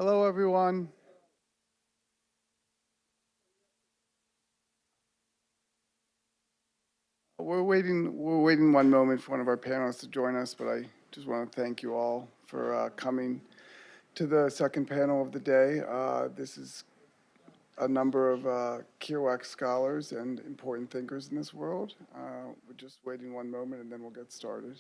Hello, everyone. We're waiting one moment for one of our panelists to join us, but I just want to thank you all for coming to the second panel of the day. This is a number of Kerouac scholars and important thinkers in this world. We're just waiting one moment and then we'll get started.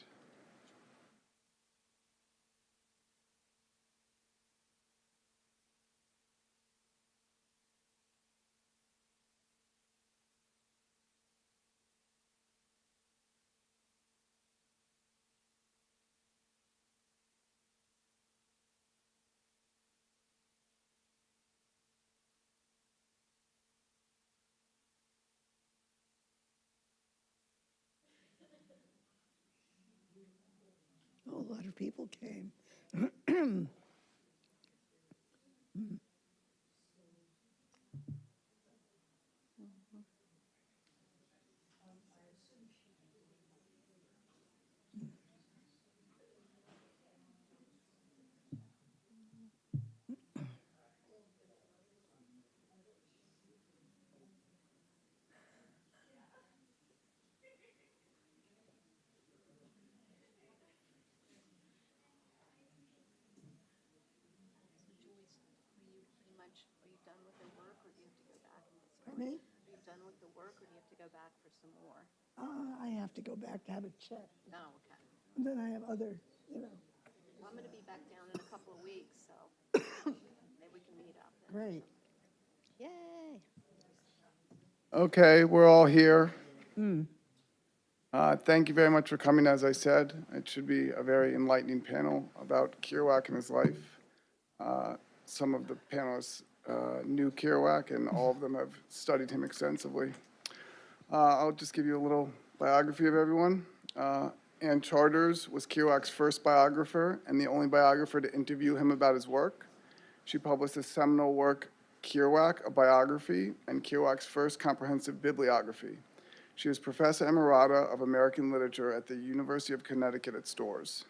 A lot of people came. Are you done with the work, or do you have to go back and get some Pardon more? me? Are you done with the work, or do you have to go back for some more? I have to go back to have it checked. Oh, okay. And then I have other, Well, I'm gonna be back down in a couple of weeks, so maybe we can meet up then. great. Yay. Okay, we're all here. Thank you very much for coming. As I said, it should be a very enlightening panel about Kerouac and his life. Some of the panelists knew Kerouac, and all of them have studied him extensively. I'll just give you a little biography of everyone. Ann Charters was Kerouac's first biographer and the only biographer to interview him about his work. She published the seminal work, Kerouac, a biography, and Kerouac's first comprehensive bibliography. She was Professor Emerita of American Literature at the University of Connecticut at Storrs.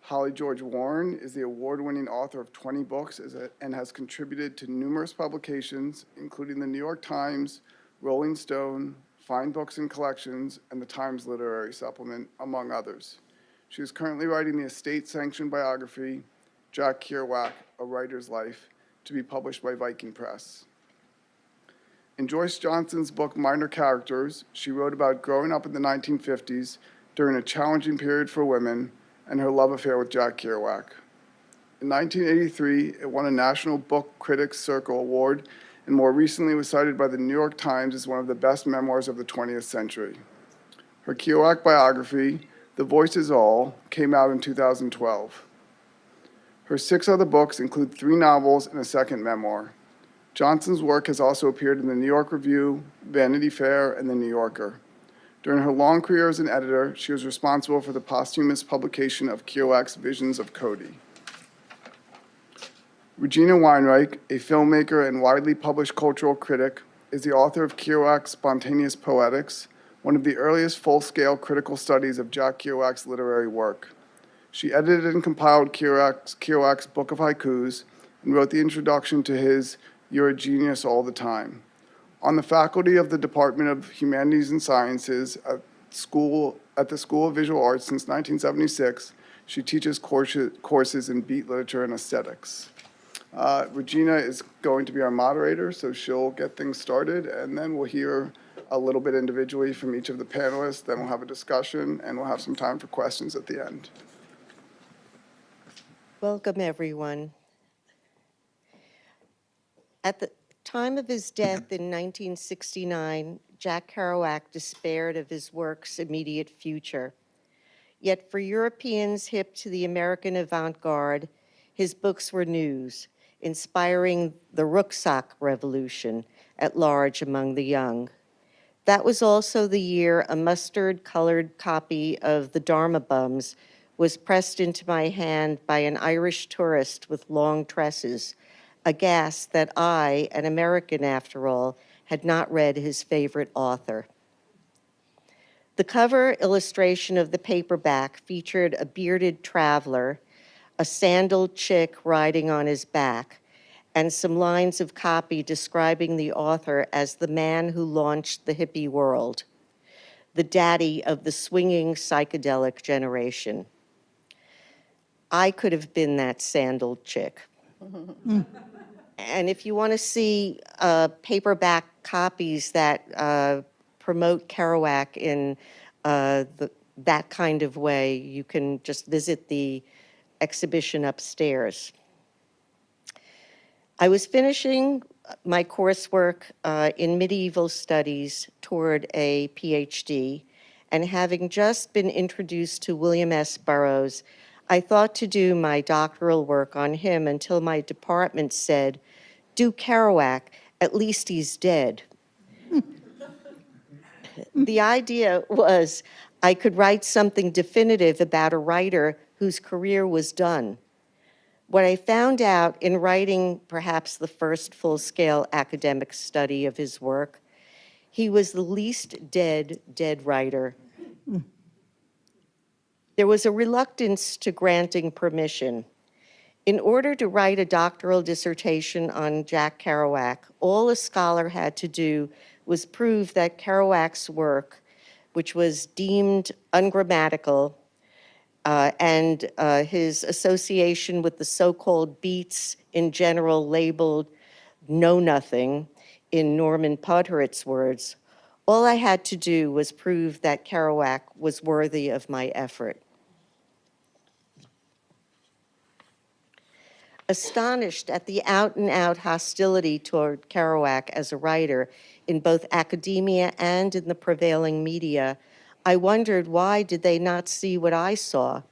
Holly George Warren is the award-winning author of 20 books and has contributed to numerous publications, including the New York Times, Rolling Stone, Fine Books and Collections, and the Times Literary Supplement, among others. She is currently writing the estate-sanctioned biography, Jack Kerouac, A Writer's Life, to be published by Viking Press. In Joyce Johnson's book, Minor Characters, she wrote about growing up in the 1950s during a challenging period for women and her love affair with Jack Kerouac. In 1983, it won a National Book Critics Circle Award and more recently was cited by the New York Times as one of the best memoirs of the 20th century. Her Kerouac biography, The Voice Is All, came out in 2012. Her 6 other books include 3 novels and a second memoir. Johnson's work has also appeared in the New York Review, Vanity Fair, and the New Yorker. During her long career as an editor, she was responsible for the posthumous publication of Kerouac's Visions of Cody. Regina Weinreich, a filmmaker and widely published cultural critic, is the author of Kerouac's Spontaneous Poetics, one of the earliest full-scale critical studies of Jack Kerouac's literary work. She edited and compiled Kerouac's Book of Haikus and wrote the introduction to his You're a Genius All the Time. On the faculty of the Department of Humanities and Sciences at the School of Visual Arts since 1976, she teaches courses in beat literature and aesthetics. Regina is going to be our moderator, so she'll get things started, and then we'll hear a little bit individually from each of the panelists, then we'll have a discussion, and we'll have some time for questions at the end. Welcome, everyone. At the time of his death in 1969, Jack Kerouac despaired of his work's immediate future. Yet for Europeans hip to the American avant-garde, his books were news, inspiring the rucksack revolution at large among the young. That was also the year a mustard-colored copy of The Dharma Bums was pressed into my hand by an Irish tourist with long tresses, aghast that I, an American after all, had not read his favorite author. The cover illustration of the paperback featured a bearded traveler, a sandaled chick riding on his back, and some lines of copy describing the author as the man who launched the hippie world, the daddy of the swinging psychedelic generation. I could have been that sandaled chick. And if you want to see paperback copies that promote Kerouac in that kind of way, you can just visit the exhibition upstairs. I was finishing my coursework in medieval studies toward a PhD, and having just been introduced to William S. Burroughs, I thought to do my doctoral work on him until my department said, "Do Kerouac, at least he's dead." The idea was I could write something definitive about a writer whose career was done. What I found out in writing perhaps the first full-scale academic study of his work, he was the least dead writer. There was a reluctance to granting permission. In order to write a doctoral dissertation on Jack Kerouac, all a scholar had to do was prove that Kerouac's work, which was deemed ungrammatical, and his association with the so-called beats in general labeled know-nothing, in Norman Podhoret's words, all I had to do was prove that Kerouac was worthy of my effort. Astonished at the out-and-out hostility toward Kerouac as a writer in both academia and in the prevailing media, I wondered why did they not see what I saw?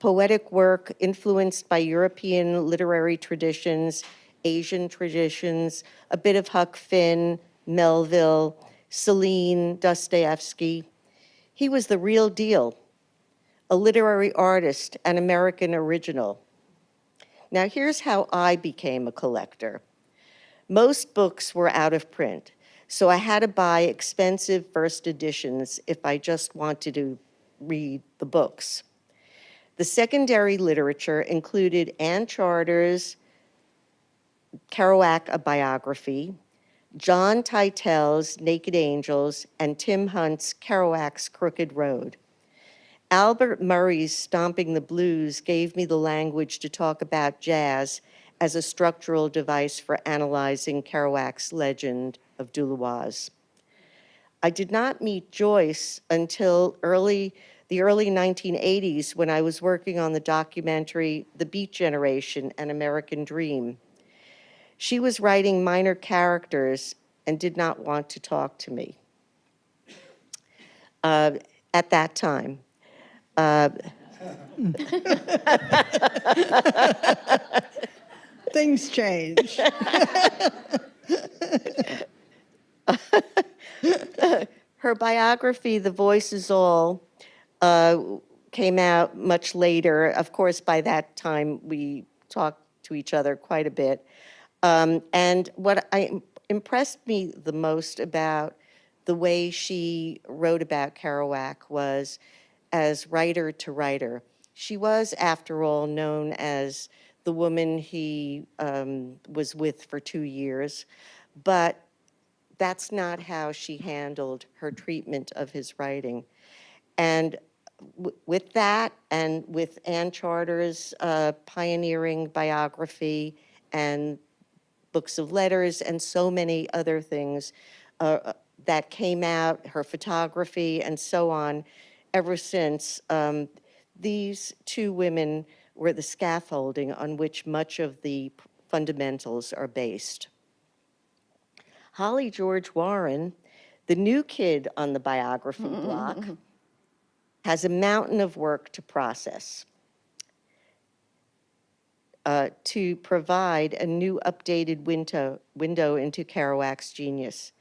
Poetic work influenced by European literary traditions, Asian traditions, a bit of Huck Finn, Melville, Celine, Dostoevsky. He was the real deal, a literary artist, an American original. Now here's how I became a collector. Most books were out of print, so I had to buy expensive first editions if I just wanted to read the books. The secondary literature included Ann Charter's Kerouac, a Biography, John Teitel's Naked Angels, and Tim Hunt's Kerouac's Crooked Road. Albert Murray's Stomping the Blues gave me the language to talk about jazz as a structural device for analyzing Kerouac's legend of Douloise. I did not meet Joyce until the early 1980s when I was working on the documentary The Beat Generation, An American Dream. She was writing minor characters and did not want to talk to me at that time. Things change. Her biography, The Voice Is All, came out much later. Of course, by that time, we talked to each other quite a bit. And what impressed me the most about the way she wrote about Kerouac was as writer to writer. She was, after all, known as the woman he was with for 2 years, but that's not how she handled her treatment of his writing. And with that, and with Ann Charter's pioneering biography and books of letters and so many other things that came out, her photography and so on, ever since, these two women were the scaffolding on which much of the fundamentals are based. Holly George Warren, the new kid on the biography block, has a mountain of work to process to provide a new updated window into Kerouac's genius.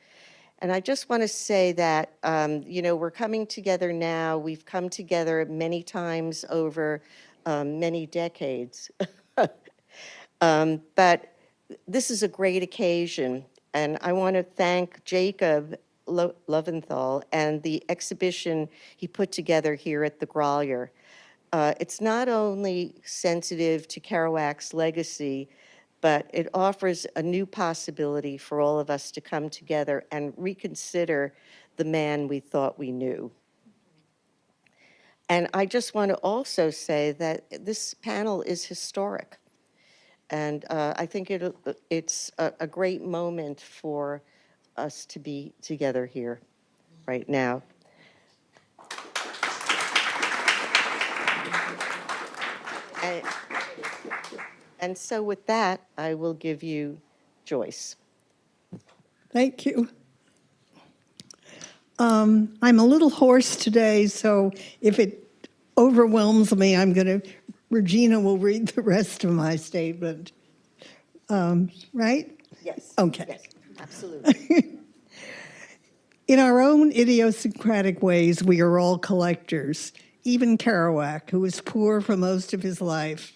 And I just want to say that, we're coming together now. We've come together many times over many decades. But this is a great occasion. And I want to thank Jacob Loventhal and the exhibition he put together here at the Grolier. It's not only sensitive to Kerouac's legacy, but it offers a new possibility for all of us to come together and reconsider the man we thought we knew. And I just want to also say that this panel is historic. And I think it's a great moment for us to be together here right now. And, and so with that, I will give you Joyce. Thank you. I'm a little hoarse today, so if it overwhelms me, Regina will read the rest of my statement. Right? Yes. Okay. Yes, absolutely. In our own idiosyncratic ways, we are all collectors, even Kerouac, who was poor for most of his life.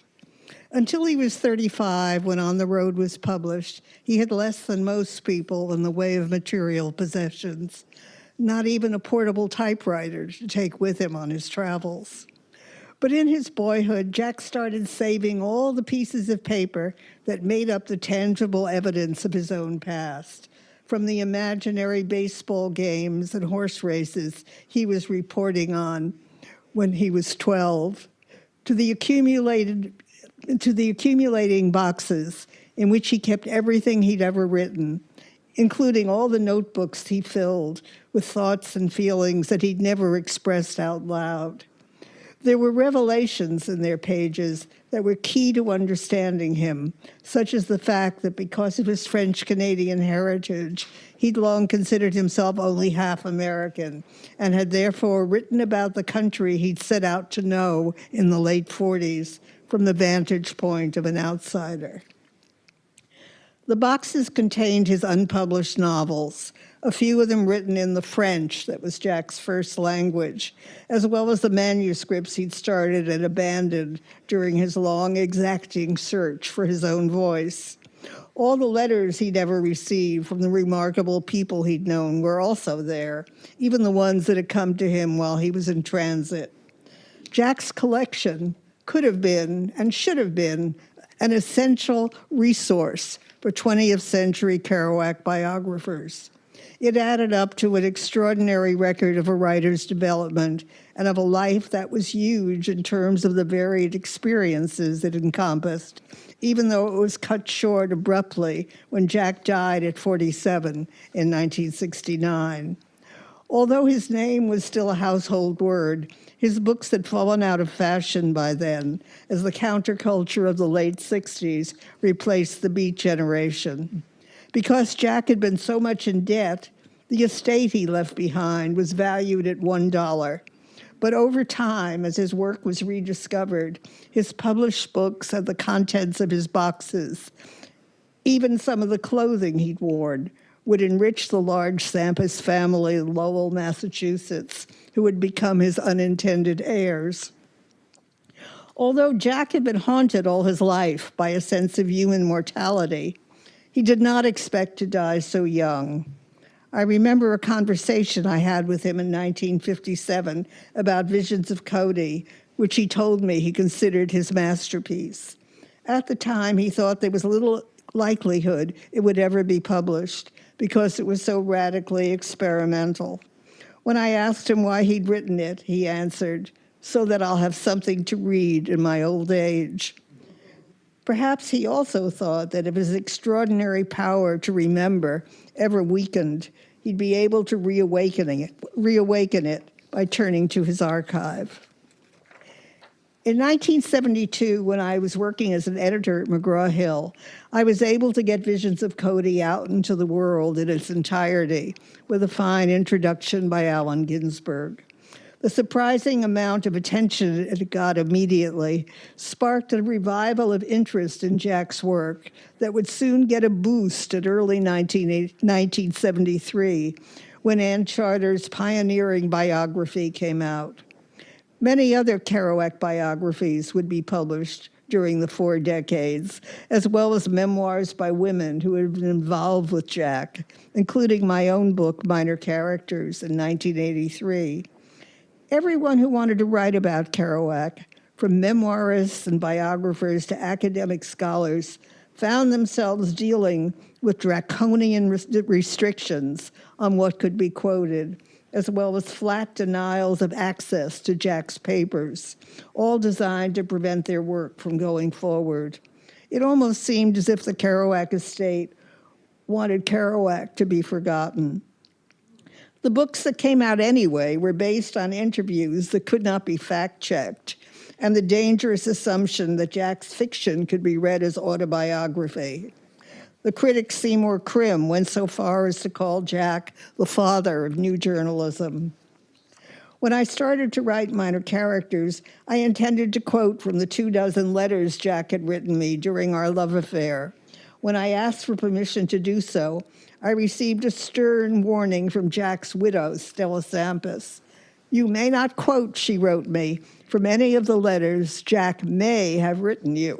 Until he was 35, when On the Road was published, he had less than most people in the way of material possessions, not even a portable typewriter to take with him on his travels. But in his boyhood, Jack started saving all the pieces of paper that made up the tangible evidence of his own past, from the imaginary baseball games and horse races he was reporting on when he was 12, to the accumulating boxes in which he kept everything he'd ever written, including all the notebooks he filled with thoughts and feelings that he'd never expressed out loud. There were revelations in their pages that were key to understanding him, such as the fact that because of his French-Canadian heritage, he'd long considered himself only half American and had therefore written about the country he'd set out to know in the late 40s from the vantage point of an outsider. The boxes contained his unpublished novels, a few of them written in the French that was Jack's first language, as well as the manuscripts he'd started and abandoned during his long, exacting search for his own voice. All the letters he'd ever received from the remarkable people he'd known were also there, even the ones that had come to him while he was in transit. Jack's collection could have been and should have been an essential resource for 20th century Kerouac biographers. It added up to an extraordinary record of a writer's development and of a life that was huge in terms of the varied experiences it encompassed, even though it was cut short abruptly when Jack died at 47 in 1969. Although his name was still a household word, his books had fallen out of fashion by then, as the counterculture of the late 60s replaced the Beat generation. Because Jack had been so much in debt, the estate he left behind was valued at $1. But over time, as his work was rediscovered, his published books and the contents of his boxes, even some of the clothing he'd worn, would enrich the large Sampas family in Lowell, Massachusetts, who would become his unintended heirs. Although Jack had been haunted all his life by a sense of human mortality, he did not expect to die so young. I remember a conversation I had with him in 1957 about Visions of Cody, which he told me he considered his masterpiece. At the time, he thought there was little likelihood it would ever be published because it was so radically experimental. When I asked him why he'd written it, he answered, "So that I'll have something to read in my old age." Perhaps he also thought that if his extraordinary power to remember ever weakened, he'd be able to reawaken it by turning to his archive. In 1972, when I was working as an editor at McGraw-Hill, I was able to get Visions of Cody out into the world in its entirety, with a fine introduction by Allen Ginsberg. The surprising amount of attention it got immediately sparked a revival of interest in Jack's work that would soon get a boost at early 1973, when Ann Charter's pioneering biography came out. Many other Kerouac biographies would be published during the 4 decades, as well as memoirs by women who had been involved with Jack, including my own book, Minor Characters, in 1983. Everyone who wanted to write about Kerouac from memoirists and biographers to academic scholars, found themselves dealing with draconian restrictions on what could be quoted, as well as flat denials of access to Jack's papers, all designed to prevent their work from going forward. It almost seemed as if the Kerouac estate wanted Kerouac to be forgotten. The books that came out anyway were based on interviews that could not be fact-checked, and the dangerous assumption that Jack's fiction could be read as autobiography. The critic Seymour Krim went so far as to call Jack the father of new journalism. When I started to write Minor Characters, I intended to quote from the 24 letters Jack had written me during our love affair. When I asked for permission to do so, I received a stern warning from Jack's widow, Stella Sampas. "You may not quote," she wrote me, "from any of the letters Jack may have written you."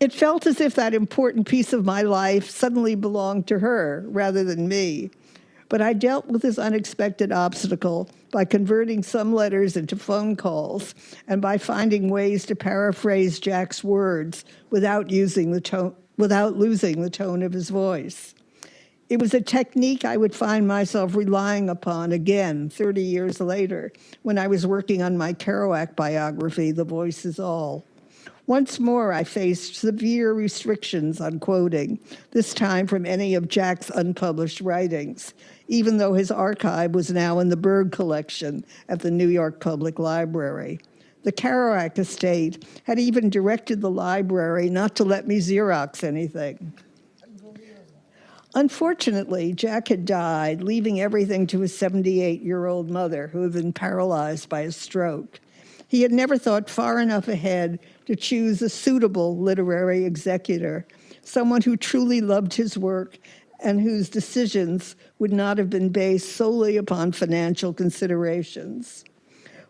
It felt as if that important piece of my life suddenly belonged to her rather than me. But I dealt with this unexpected obstacle by converting some letters into phone calls and by finding ways to paraphrase Jack's words without losing the tone of his voice. It was a technique I would find myself relying upon again 30 years later when I was working on my Kerouac biography, The Voice Is All. Once more, I faced severe restrictions on quoting, this time from any of Jack's unpublished writings, even though his archive was now in the Berg collection at the New York Public Library. The Kerouac estate had even directed the library not to let me Xerox anything. Unfortunately, Jack had died, leaving everything to his 78-year-old mother, who had been paralyzed by a stroke. He had never thought far enough ahead to choose a suitable literary executor, someone who truly loved his work and whose decisions would not have been based solely upon financial considerations.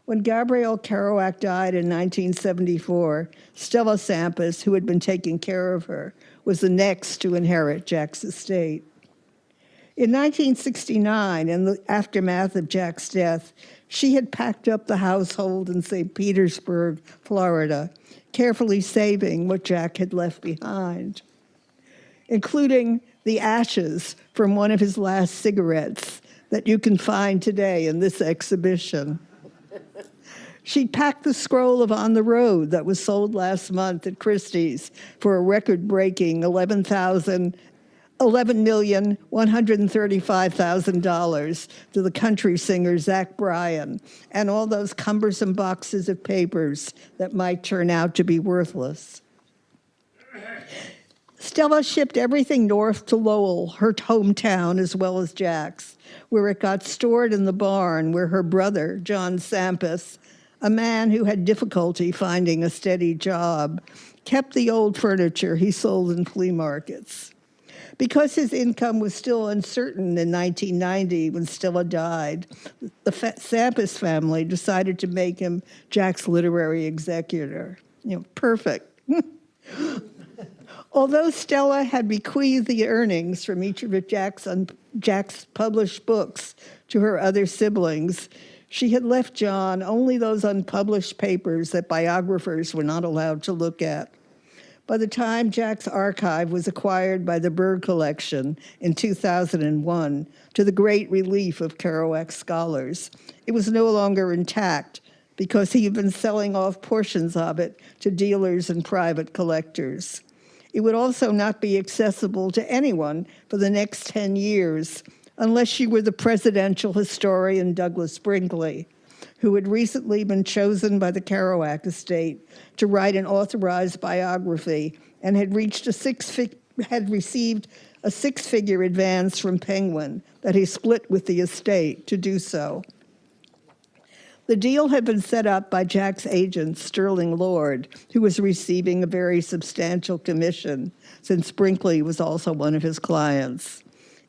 When Gabrielle Kerouac died in 1974, Stella Sampas, who had been taking care of her, was the next to inherit Jack's estate. In 1969, in the aftermath of Jack's death, she had packed up the household in St. Petersburg, Florida, carefully saving what Jack had left behind, including the ashes from one of his last cigarettes that you can find today in this exhibition. She'd packed the scroll of On the Road that was sold last month at Christie's for a record-breaking $11,135,000 to the country singer Zach Bryan, and all those cumbersome boxes of papers that might turn out to be worthless. Stella shipped everything north to Lowell, her hometown, as well as Jack's, where it got stored in the barn where her brother, John Sampas, a man who had difficulty finding a steady job, kept the old furniture he sold in flea markets. Because his income was still uncertain in 1990 when Stella died, the Sampas family decided to make him Jack's literary executor. Perfect. Although Stella had bequeathed the earnings from each of Jack's published books to her other siblings, she had left John only those unpublished papers that biographers were not allowed to look at. By the time Jack's archive was acquired by the Berg Collection in 2001, to the great relief of Kerouac scholars, it was no longer intact because he had been selling off portions of it to dealers and private collectors. It would also not be accessible to anyone for the next 10 years unless you were the presidential historian Douglas Brinkley, who had recently been chosen by the Kerouac estate to write an authorized biography and had received a six-figure advance from Penguin that he split with the estate to do so. The deal had been set up by Jack's agent, Sterling Lord, who was receiving a very substantial commission since Brinkley was also one of his clients.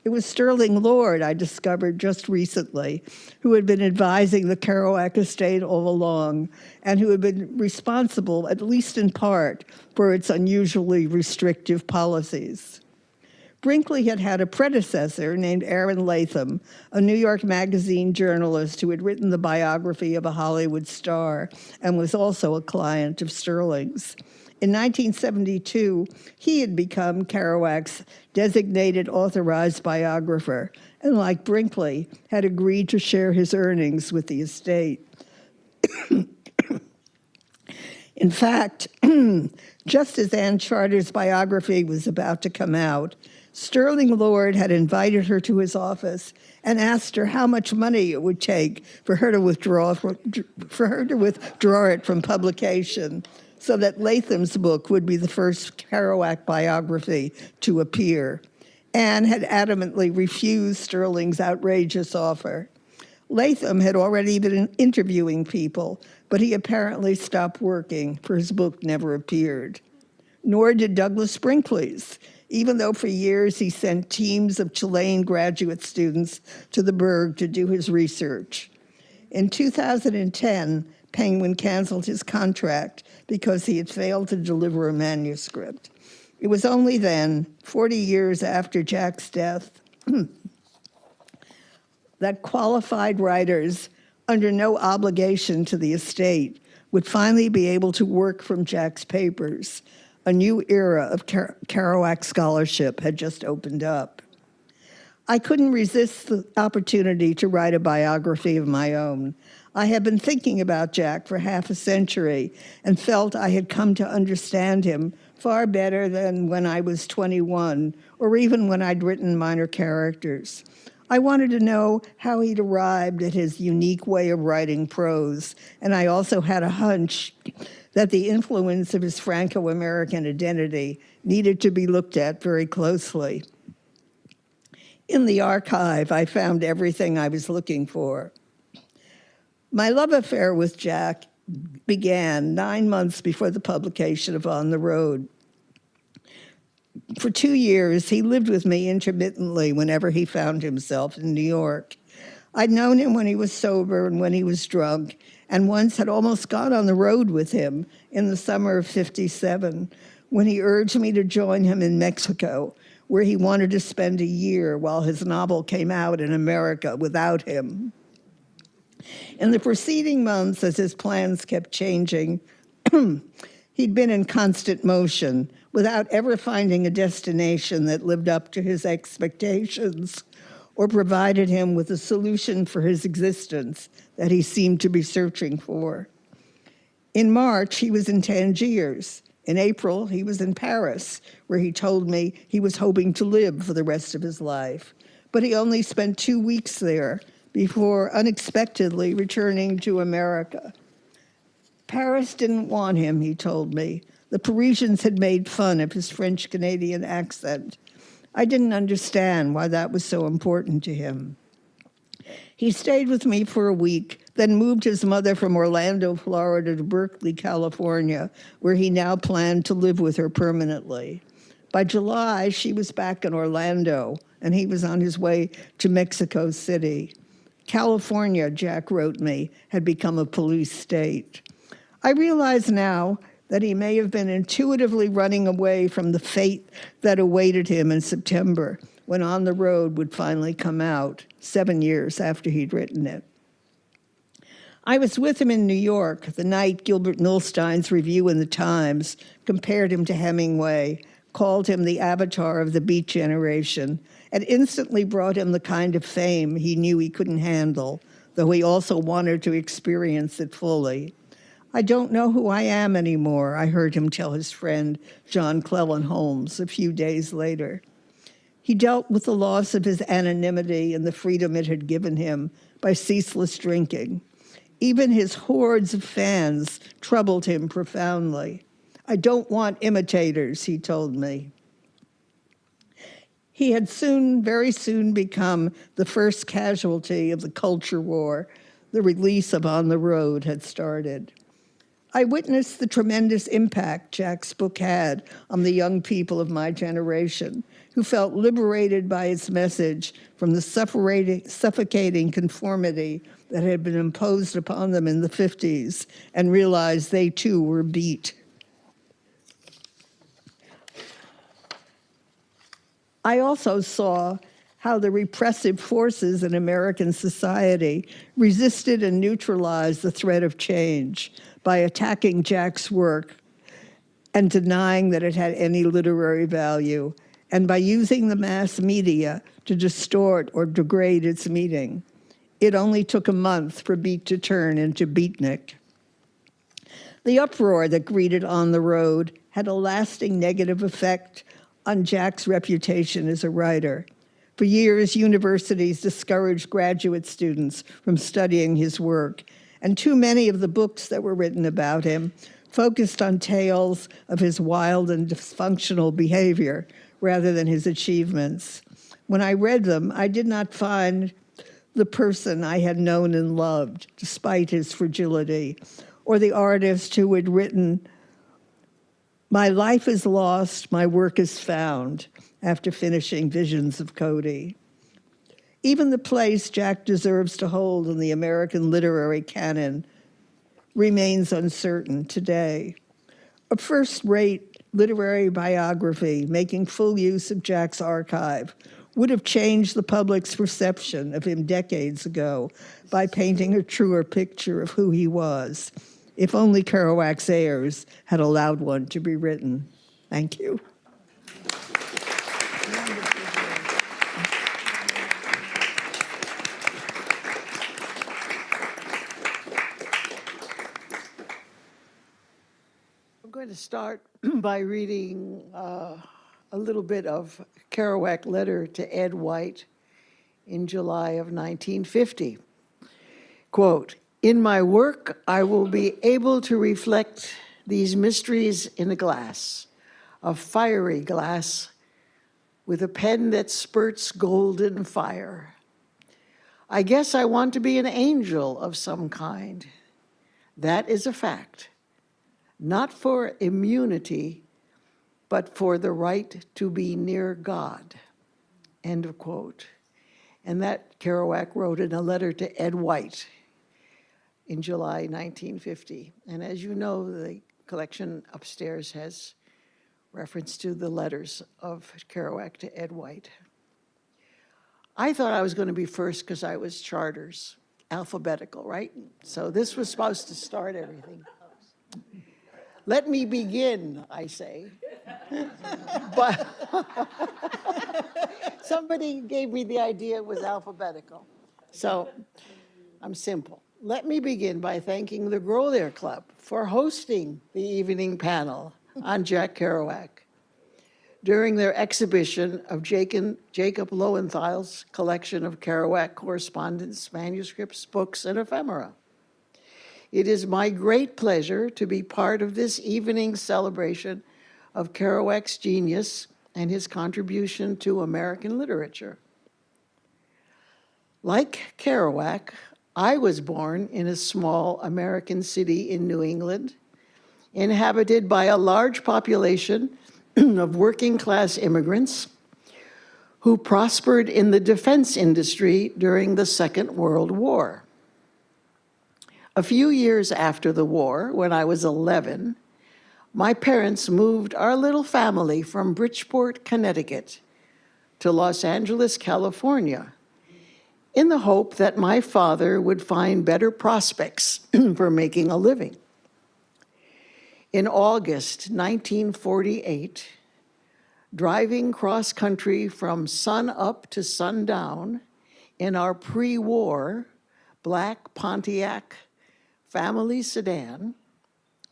It was Sterling Lord, I discovered just recently, who had been advising the Kerouac estate all along and who had been responsible, at least in part, for its unusually restrictive policies. Brinkley had had a predecessor named Aaron Latham, a New York Magazine journalist who had written the biography of a Hollywood star and was also a client of Sterling's. In 1972, he had become Kerouac's designated authorized biographer, and like Brinkley, had agreed to share his earnings with the estate. In fact, just as Ann Charter's biography was about to come out, Sterling Lord had invited her to his office and asked her how much money it would take for her to withdraw it from publication, so that Latham's book would be the first Kerouac biography to appear. Anne had adamantly refused Sterling's outrageous offer. Latham had already been interviewing people, but he apparently stopped working, for his book never appeared. Nor did Douglas Brinkley's, even though for years he sent teams of Chilean graduate students to the Berg to do his research. In 2010, Penguin canceled his contract because he had failed to deliver a manuscript. It was only then, 40 years after Jack's death, that qualified writers, under no obligation to the estate, would finally be able to work from Jack's papers. A new era of Kerouac scholarship had just opened up. I couldn't resist the opportunity to write a biography of my own. I had been thinking about Jack for half a century and felt I had come to understand him far better than when I was 21, or even when I'd written minor characters. I wanted to know how he'd arrived at his unique way of writing prose, and I also had a hunch that the influence of his Franco-American identity needed to be looked at very closely. In the archive, I found everything I was looking for. My love affair with Jack began 9 months before the publication of On the Road. For 2 years, he lived with me intermittently whenever he found himself in New York. I'd known him when he was sober and when he was drunk, and once had almost gone on the road with him in the summer of '57, when he urged me to join him in Mexico, where he wanted to spend a year while his novel came out in America without him. In the preceding months, as his plans kept changing, he'd been in constant motion, without ever finding a destination that lived up to his expectations or provided him with a solution for his existence that he seemed to be searching for. In March, he was in Tangiers. In April, he was in Paris, where he told me he was hoping to live for the rest of his life. But he only spent 2 weeks there before unexpectedly returning to America. Paris didn't want him, he told me. The Parisians had made fun of his French-Canadian accent. I didn't understand why that was so important to him. He stayed with me for a week, then moved his mother from Orlando, Florida to Berkeley, California, where he now planned to live with her permanently. By July, she was back in Orlando, and he was on his way to Mexico City. California, Jack wrote me, had become a police state. I realize now that he may have been intuitively running away from the fate that awaited him in September, when On the Road would finally come out, 7 years after he'd written it. I was with him in New York the night Gilbert Milstein's review in the Times compared him to Hemingway, called him the avatar of the Beat Generation, and instantly brought him the kind of fame he knew he couldn't handle, though he also wanted to experience it fully. I don't know who I am anymore, I heard him tell his friend John Cleland Holmes a few days later. He dealt with the loss of his anonymity and the freedom it had given him by ceaseless drinking. Even his hordes of fans troubled him profoundly. I don't want imitators, he told me. He had very soon become the first casualty of the culture war. The release of On the Road had started. I witnessed the tremendous impact Jack's book had on the young people of my generation, who felt liberated by its message from the suffocating conformity that had been imposed upon them in the 50s and realized they too were beat. I also saw how the repressive forces in American society resisted and neutralized the threat of change by attacking Jack's work and denying that it had any literary value, and by using the mass media to distort or degrade its meaning. It only took a month for Beat to turn into Beatnik. The uproar that greeted On the Road had a lasting negative effect on Jack's reputation as a writer. For years, universities discouraged graduate students from studying his work, and too many of the books that were written about him focused on tales of his wild and dysfunctional behavior rather than his achievements. When I read them, I did not find the person I had known and loved, despite his fragility, or the artist who had written, "My life is lost, my work is found," after finishing Visions of Cody. Even the place Jack deserves to hold in the American literary canon remains uncertain today. A first-rate literary biography making full use of Jack's archive would have changed the public's perception of him decades ago by painting a truer picture of who he was, if only Kerouac's heirs had allowed one to be written. Thank you. I'm going to start by reading a little bit of Kerouac letter to Ed White in July of 1950. Quote, "In my work, I will be able to reflect these mysteries in a glass, a fiery glass with a pen that spurts golden fire. I guess I want to be an angel of some kind. That is a fact. Not for immunity, but for the right to be near God." End of quote. And that Kerouac wrote in a letter to Ed White in July 1950. And as you know, the collection upstairs has reference to the letters of Kerouac to Ed White. I thought I was going to be first because I was charters, alphabetical, right? So this was supposed to start everything. Let me begin, I say. But somebody gave me the idea it was alphabetical. So I'm simple. Let me begin by thanking the Grow There Club for hosting the evening panel on Jack Kerouac during their exhibition of Jacob Lowenthal's collection of Kerouac correspondence, manuscripts, books, and ephemera. It is my great pleasure to be part of this evening's celebration of Kerouac's genius and his contribution to American literature. Like Kerouac, I was born in a small American city in New England, inhabited by a large population of working-class immigrants who prospered in the defense industry during the Second World War. A few years after the war, when I was 11, my parents moved our little family from Bridgeport, Connecticut, to Los Angeles, California, in the hope that my father would find better prospects for making a living. In August 1948, driving cross-country from sun up to sundown in our pre-war black Pontiac family sedan,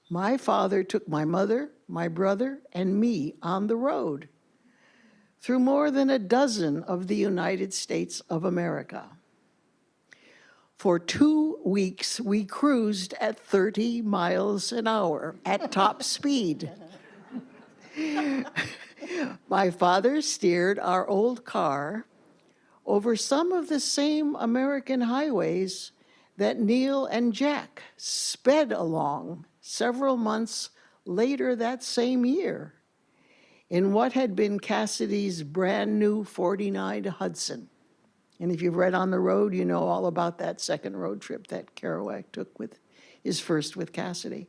my father took my mother, my brother, and me on the road through more than a dozen of the United States of America. For 2 weeks, we cruised at 30 miles an hour at top speed. My father steered our old car over some of the same American highways that Neil and Jack sped along several months later that same year in what had been Cassidy's brand new 49 Hudson. And if you've read On the Road, you know all about that second road trip that Kerouac took with his first with Cassidy.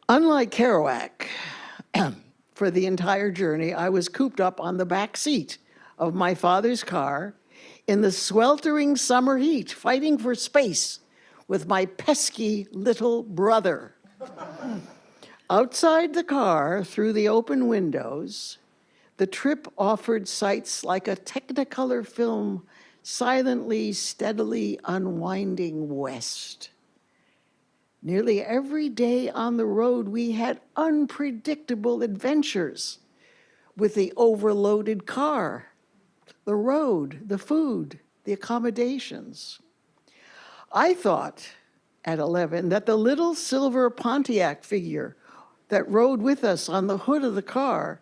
Unlike Kerouac, for the entire journey, I was cooped up on the back seat of my father's car in the sweltering summer heat, fighting for space with my pesky little brother. Outside the car, through the open windows, the trip offered sights like a Technicolor film silently, steadily unwinding west. Nearly every day on the road, we had unpredictable adventures with the overloaded car, the road, the food, the accommodations. I thought at 11 that the little silver Pontiac figure that rode with us on the hood of the car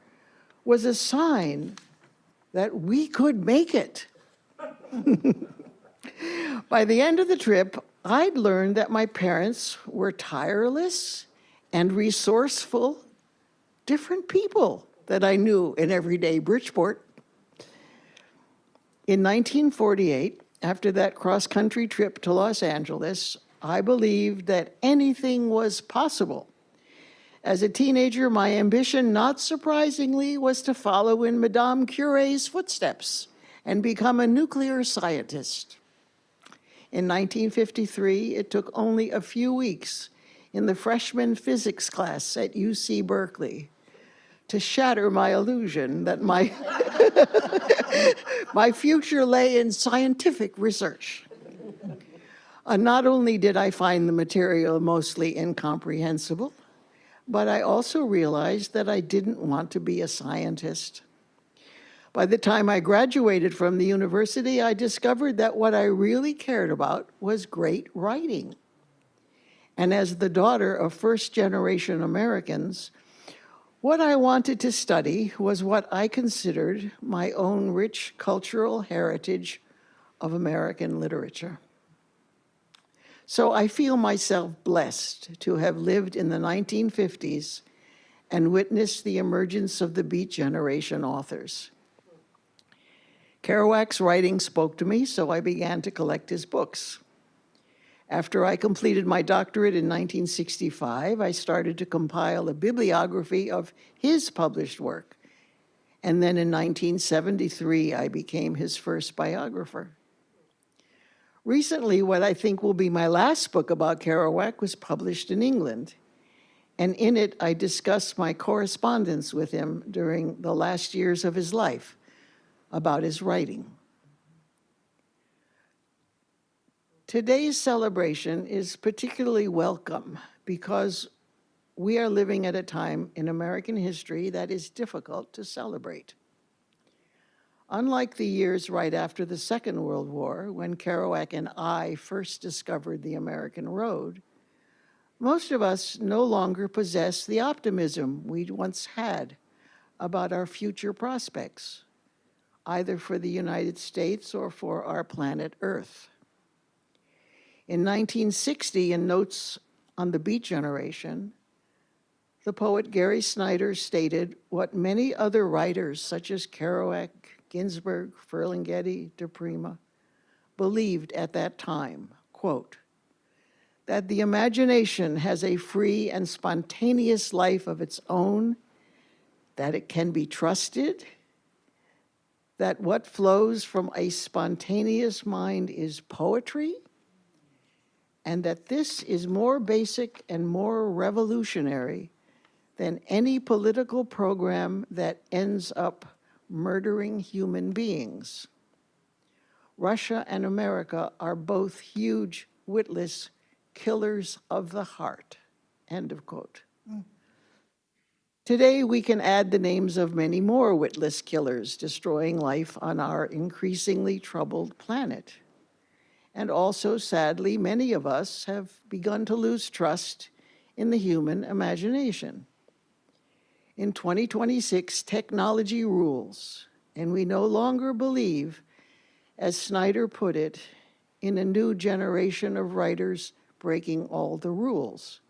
was a sign that we could make it. By the end of the trip, I'd learned that my parents were tireless and resourceful, different people that I knew in everyday Bridgeport. In 1948, after that cross-country trip to Los Angeles, I believed that anything was possible. As a teenager, my ambition, not surprisingly, was to follow in Madame Curie's footsteps and become a nuclear scientist. In 1953, it took only a few weeks in the freshman physics class at UC Berkeley to shatter my illusion that my, my future lay in scientific research. Not only did I find the material mostly incomprehensible, but I also realized that I didn't want to be a scientist. By the time I graduated from the university, I discovered that what I really cared about was great writing. And as the daughter of first-generation Americans, what I wanted to study was what I considered my own rich cultural heritage of American literature. So I feel myself blessed to have lived in the 1950s and witnessed the emergence of the Beat Generation authors. Kerouac's writing spoke to me, so I began to collect his books. After I completed my doctorate in 1965, I started to compile a bibliography of his published work. And then in 1973, I became his first biographer. Recently, what I think will be my last book about Kerouac was published in England. And in it, I discuss my correspondence with him during the last years of his life about his writing. Today's celebration is particularly welcome because we are living at a time in American history that is difficult to celebrate. Unlike the years right after the Second World War, when Kerouac and I first discovered the American road, most of us no longer possess the optimism we once had about our future prospects, either for the United States or for our planet Earth. In 1960, in Notes on the Beat Generation, the poet Gary Snyder stated what many other writers, such as Kerouac, Ginsberg, Ferlinghetti, De Prima, believed at that time, quote, that the imagination has a free and spontaneous life of its own, that it can be trusted, that what flows from a spontaneous mind is poetry, and that this is more basic and more revolutionary than any political program that ends up murdering human beings. Russia and America are both huge, witless killers of the heart, end of quote. Today, we can add the names of many more witless killers destroying life on our increasingly troubled planet. And also, sadly, many of us have begun to lose trust in the human imagination. In 2026, technology rules, and we no longer believe, as Snyder put it, in a new generation of writers breaking all the rules.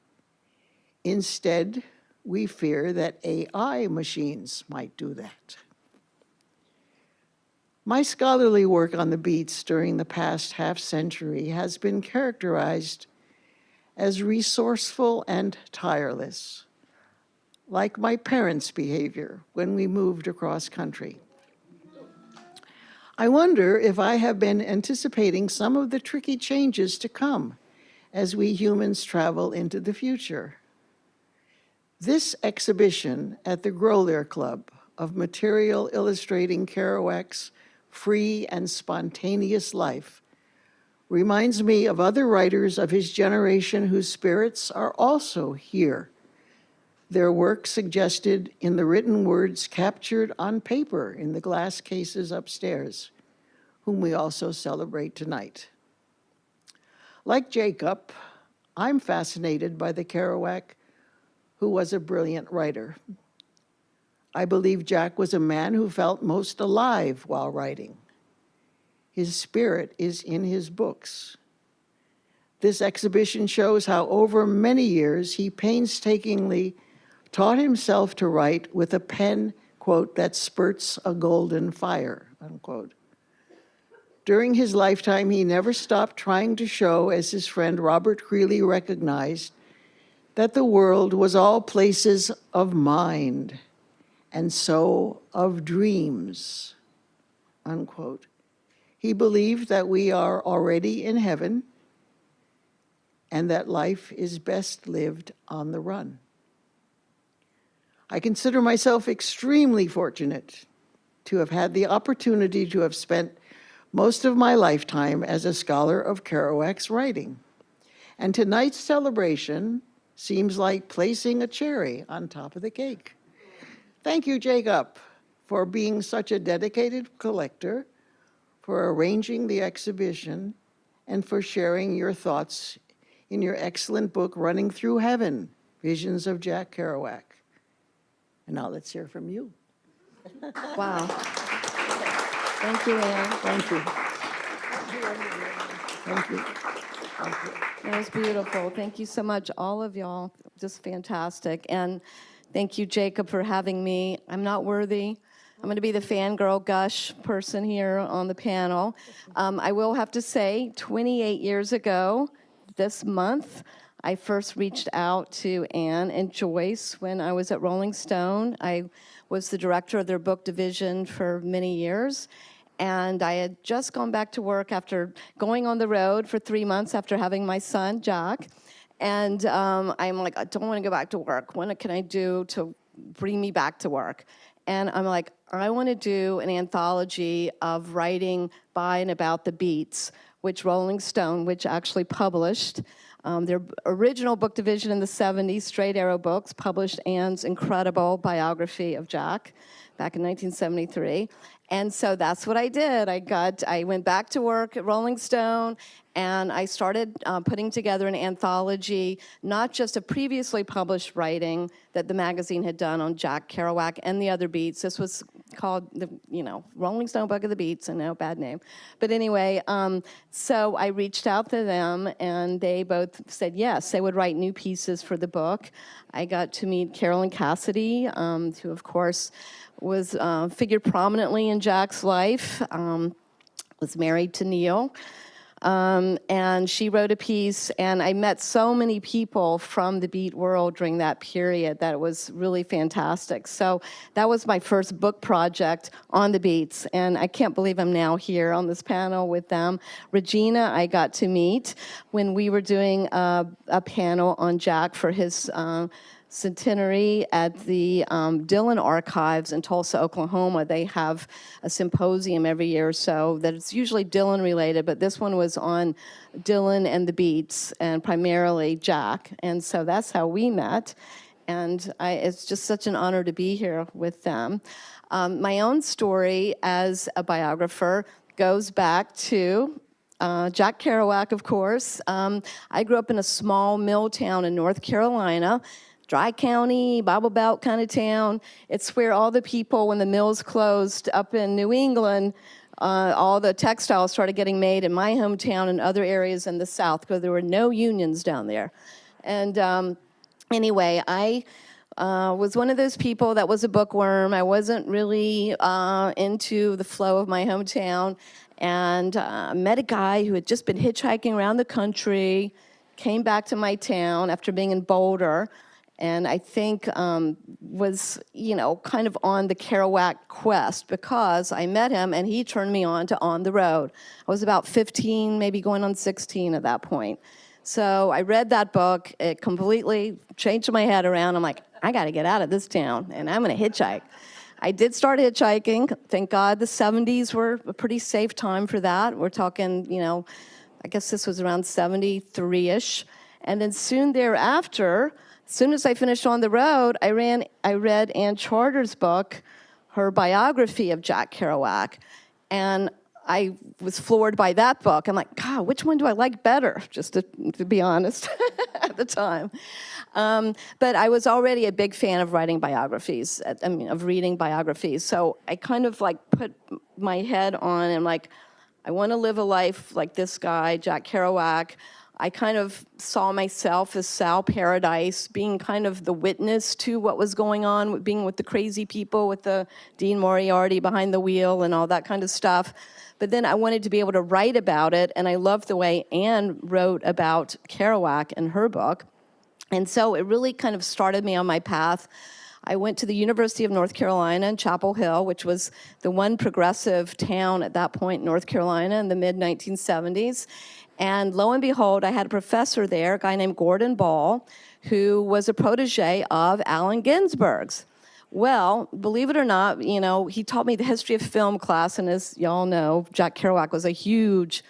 Instead, we fear that AI machines might do that. My scholarly work on the Beats during the past half-century has been characterized as resourceful and tireless. like my parents' behavior when we moved across country. I wonder if I have been anticipating some of the tricky changes to come as we humans travel into the future. This exhibition at the Grolier Club of material illustrating Kerouac's free and spontaneous life reminds me of other writers of his generation whose spirits are also here, their work suggested in the written words captured on paper in the glass cases upstairs, whom we also celebrate tonight. Like Jacob, I'm fascinated by the Kerouac who was a brilliant writer. I believe Jack was a man who felt most alive while writing. His spirit is in his books. This exhibition shows how over many years he painstakingly taught himself to write with a pen, quote, that spurts a golden fire, unquote. During his lifetime, he never stopped trying to show, as his friend Robert Creeley recognized, that the world was all places of mind, and so of dreams, unquote. He believed that we are already in heaven and that life is best lived on the run. I consider myself extremely fortunate to have had the opportunity to have spent most of my lifetime as a scholar of Kerouac's writing. And tonight's celebration seems like placing a cherry on top of the cake. Thank you, Jacob, for being such a dedicated collector, for arranging the exhibition, and for sharing your thoughts in your excellent book, Running Through Heaven, Visions of Jack Kerouac. And now let's hear from you. Wow. Thank you, Anne. Thank you. Thank you. Thank you. That was beautiful. Thank you so much, all of y'all. Just fantastic. And thank you, Jacob, for having me. I'm not worthy. I'm going to be the fangirl gush person here on the panel. I will have to say, 28 years ago this month, I first reached out to Anne and Joyce when I was at Rolling Stone. I was the director of their book division for many years. And I had just gone back to work after going on the road for 3 months after having my son, Jack. And I'm like, I don't want to go back to work. What can I do to bring me back to work? And I'm like, I want to do an anthology of writing by and about the Beats, which Rolling Stone, which actually published their original book division in the 70s, Straight Arrow Books, published Anne's incredible biography of Jack back in 1973. And so that's what I did. I went back to work at Rolling Stone, and I started putting together an anthology, not just of previously published writing that the magazine had done on Jack Kerouac and the other Beats. This was called the, Rolling Stone Book of the Beats. I know, bad name. But anyway, so I reached out to them, and they both said yes, they would write new pieces for the book. I got to meet Carolyn Cassidy, who, of course, was figured prominently in Jack's life, was married to Neil, and she wrote a piece, and I met so many people from the Beat world during that period that it was really fantastic. So that was my first book project on the Beats, and I can't believe I'm now here on this panel with them. Regina, I got to meet when we were doing a panel on Jack for his centenary at the Dylan Archives in Tulsa, Oklahoma. They have a symposium every year or so that it's usually Dylan related, but this one was on Dylan and the Beats and primarily Jack. And so that's how we met. And it's just such an honor to be here with them. My own story as a biographer goes back to Jack Kerouac, of course. I grew up in a small mill town in North Carolina, Dry County, Bible Belt kind of town. It's where all the people, when the mills closed up in New England, all the textiles started getting made in my hometown and other areas in the South because there were no unions down there. And anyway, I was one of those people that was a bookworm. I wasn't really into the flow of my hometown, and met a guy who had just been hitchhiking around the country, came back to my town after being in Boulder, and I think was, kind of on the Kerouac quest, because I met him and he turned me on to On the Road. I was about 15, maybe going on 16 at that point. So I read that book. It completely changed my head around. I'm like, I got to get out of this town, and I'm going to hitchhike. I did start hitchhiking. Thank God the 70s were a pretty safe time for that. We're talking, I guess this was around 73-ish. And then soon thereafter, as soon as I finished On the Road, I read Ann Charter's book, her biography of Jack Kerouac, and I was floored by that book. I'm like, God, which one do I like better, just to be honest, at the time. But I was already a big fan of writing biographies, of reading biographies. So I kind of put my head on and I want to live a life like this guy, Jack Kerouac. I kind of saw myself as Sal Paradise, being kind of the witness to what was going on, being with the crazy people, with the Dean Moriarty behind the wheel and all that kind of stuff. But then I wanted to be able to write about it, and I loved the way Anne wrote about Kerouac in her book. And so it really kind of started me on my path. I went to the University of North Carolina in Chapel Hill, which was the one progressive town at that point in North Carolina in the mid-1970s. And lo and behold, I had a professor there, a guy named Gordon Ball, who was a protege of Allen Ginsberg's. Well, believe it or not, he taught me the history of film class, and as y'all know, Jack Kerouac was a huge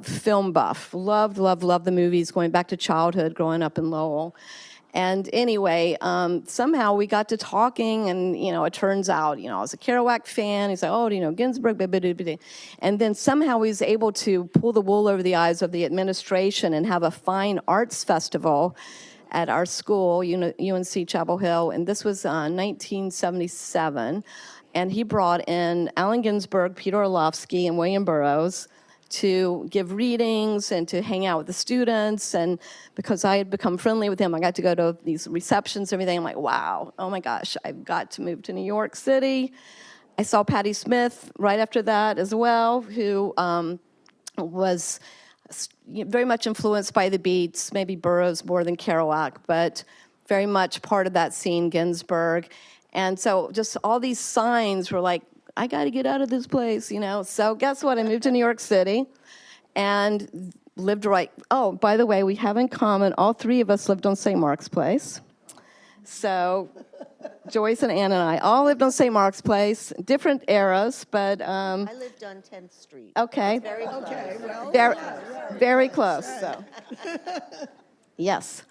film buff. Loved the movies, going back to childhood, growing up in Lowell. And anyway, somehow we got to talking, and, it turns out, I was a Kerouac fan. He's like, oh, do you know Ginsberg? And then somehow he was able to pull the wool over the eyes of the administration and have a fine arts festival at our school, UNC Chapel Hill. And this was 1977. And he brought in Allen Ginsberg, Peter Orlovsky, and William Burroughs to give readings and to hang out with the students. And because I had become friendly with him, I got to go to these receptions and everything. I'm like, wow, oh my gosh, I've got to move to New York City. I saw Patti Smith right after that as well, who was very much influenced by the Beats, maybe Burroughs more than Kerouac, but very much part of that scene, Ginsberg. And so just all these signs were like, I got to get out of this place, So guess what? I moved to New York City and lived right. Oh, by the way, we have in common, all three of us lived on St. Mark's Place. So Joyce and Ann and I all lived on St. Mark's Place, different eras, but... I lived on 10th Street. Okay. Very close. Okay, well, Very close, so. Yes.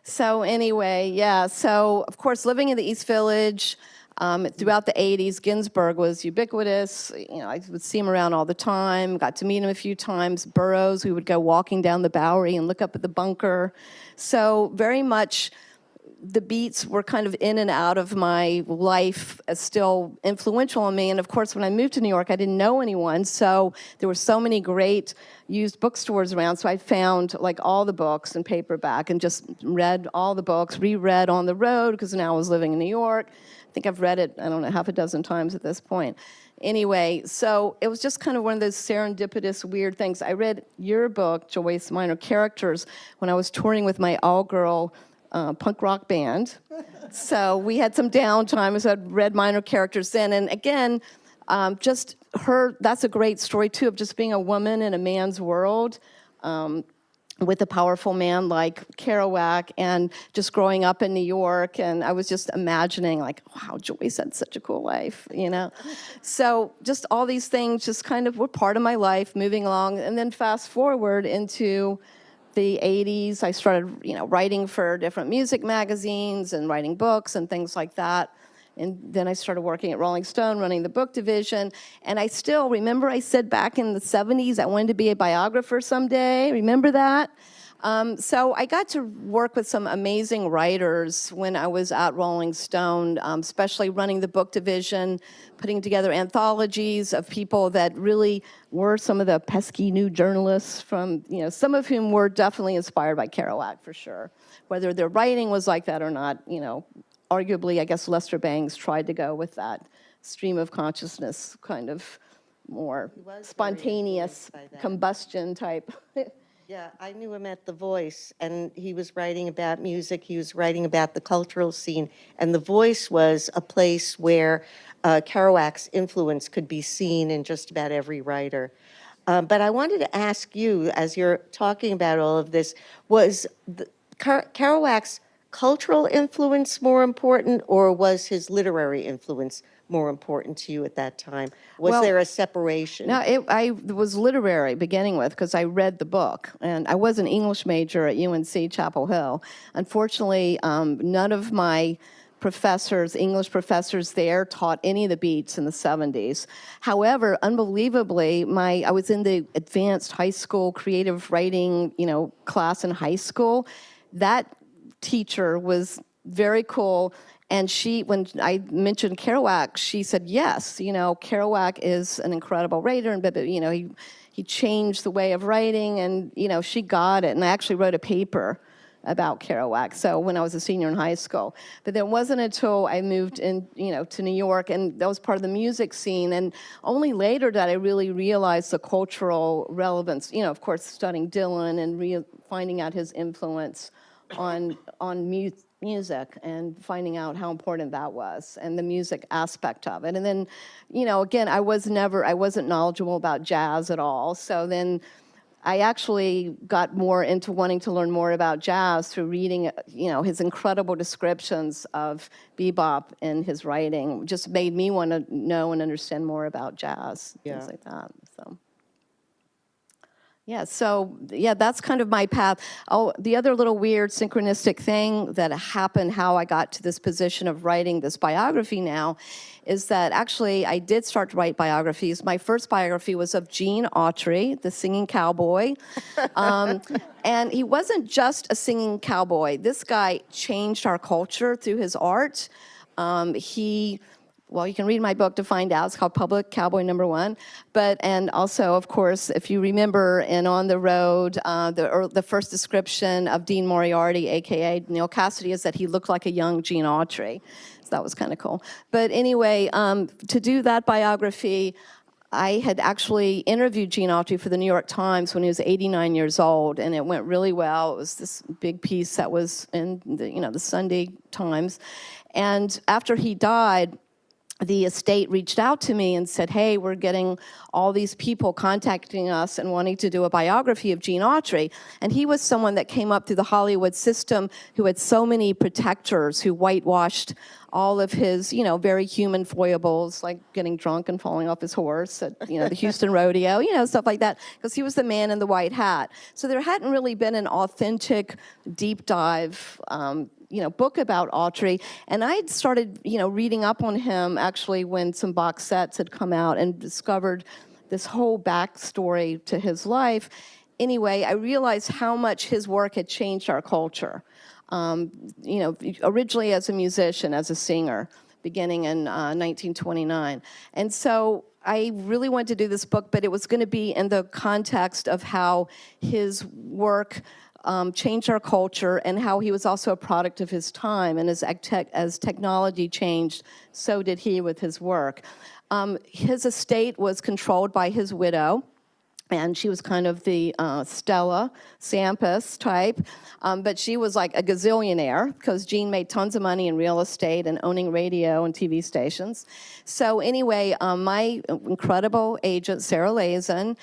So anyway, yeah. So, of course, living in the East Village... throughout the 80s, Ginsberg was ubiquitous. I would see him around all the time, got to meet him a few times. Burroughs, we would go walking down the Bowery and look up at the bunker. So very much the Beats were kind of in and out of my life, as still influential on me. And of course, when I moved to New York, I didn't know anyone. So there were so many great used bookstores around. So I found all the books in paperback and just read all the books, reread On the Road, because now I was living in New York. I think I've read it, I don't know, half a dozen times at this point. Anyway, so it was just kind of one of those serendipitous, weird things. I read your book, Joyce, Minor Characters, when I was touring with my all-girl punk rock band. So we had some downtime, so I'd read Minor Characters then. And again, just that's a great story, too, of just being a woman in a man's world. With a powerful man like Kerouac, and just growing up in New York, and I was just imagining wow, Joyce had such a cool life, So just all these things just kind of were part of my life moving along. And then fast forward into the 80s, I started, writing for different music magazines and writing books and things like that. And then I started working at Rolling Stone, running the book division. And I still remember I said back in the 70s I wanted to be a biographer someday. Remember that? So I got to work with some amazing writers when I was at Rolling Stone, especially running the book division, putting together anthologies of people that really were some of the pesky new journalists from, some of whom were definitely inspired by Kerouac for sure. Whether their writing was like that or not, arguably, I guess Lester Bangs tried to go with that stream of consciousness, kind of more very spontaneous influenced by that. combustion type Yeah, I knew him at The Voice, and he was writing about music, he was writing about the cultural scene, and The Voice was a place where Kerouac's influence could be seen in just about every writer. But I wanted to ask you, as you're talking about all of this, was Kerouac's cultural influence more important, or was his literary influence more important to you at that time? Was Well, there a separation? No, I was literary beginning with because I read the book, and I was an English major at UNC Chapel Hill. Unfortunately, none of my professors, English professors there, taught any of the beats in the 70s. However, unbelievably, I was in the advanced high school creative writing, class in high school. That teacher was very cool. And when I mentioned Kerouac, she said, yes, Kerouac is an incredible writer, and he changed the way of writing, and she got it. And I actually wrote a paper about Kerouac. So when I was a senior in high school, but then it wasn't until I moved in, to New York, and that was part of the music scene. And only later did I really realize the cultural relevance. Of course, studying Dylan and finding out his influence on music and finding out how important that was and the music aspect of it. And then, again, I wasn't knowledgeable about jazz at all. So then I actually got more into wanting to learn more about jazz through reading, his incredible descriptions of bebop in his writing. Just made me want to know and understand more about jazz, things like that. So that's kind of my path. Oh, the other little weird synchronistic thing that happened, how I got to this position of writing this biography now, is that actually I did start to write biographies. My first biography was of Gene Autry, the singing cowboy. And he wasn't just a singing cowboy. This guy changed our culture through his art. Well, you can read my book to find out. It's called Public Cowboy #1. And also, of course, if you remember in On the Road, the first description of Dean Moriarty, a.k.a. Neil Cassidy, is that he looked like a young Gene Autry. So that was kind of cool. But anyway, to do that biography, I had actually interviewed Gene Autry for the New York Times when he was 89 years old, and it went really well. It was this big piece that was in the Sunday Times. And after he died, the estate reached out to me and said, hey, we're getting all these people contacting us and wanting to do a biography of Gene Autry. And he was someone that came up through the Hollywood system who had so many protectors who whitewashed all of his, very human foibles, like getting drunk and falling off his horse at, the Houston rodeo, stuff like that, because he was the man in the white hat. So there hadn't really been an authentic deep dive book about Autry. And I'd started, reading up on him actually when some box sets had come out and discovered this whole backstory to his life. Anyway, I realized how much his work had changed our culture. Originally as a musician, as a singer, beginning in 1929. And so I really wanted to do this book, but it was going to be in the context of how his work changed our culture and how he was also a product of his time. And as technology changed, so did he with his work. His estate was controlled by his widow, and she was kind of the Stella Sampras type, but she was like a gazillionaire because Gene made tons of money in real estate and owning radio and TV stations. So anyway, my incredible agent, Sarah Lazen,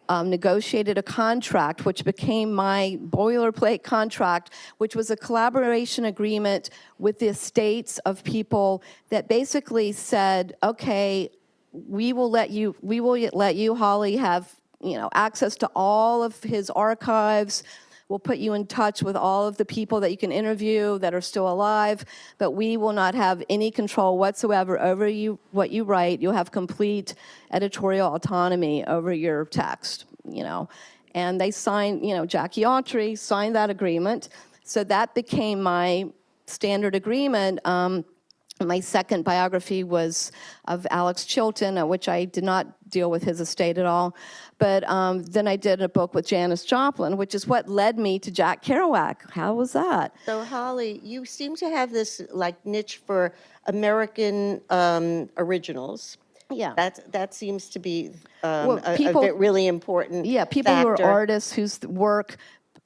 negotiated a contract which became my boilerplate contract, which was a collaboration agreement with the estates of people that basically said, okay, we will let you, Holly, have access to all of his archives. We'll put you in touch with all of the people that you can interview that are still alive, but we will not have any control whatsoever over what you write. You'll have complete editorial autonomy over your text, And they signed, Jackie Autry signed that agreement. So that became my standard agreement. My second biography was of Alex Chilton, which I did not deal with his estate at all. But then I did a book with Janis Joplin, which is what led me to Jack Kerouac. How was that? So, Holly, you seem to have this niche for American originals. Yeah. That seems to be Well, a people- really important Yeah, people who are factor. artists whose work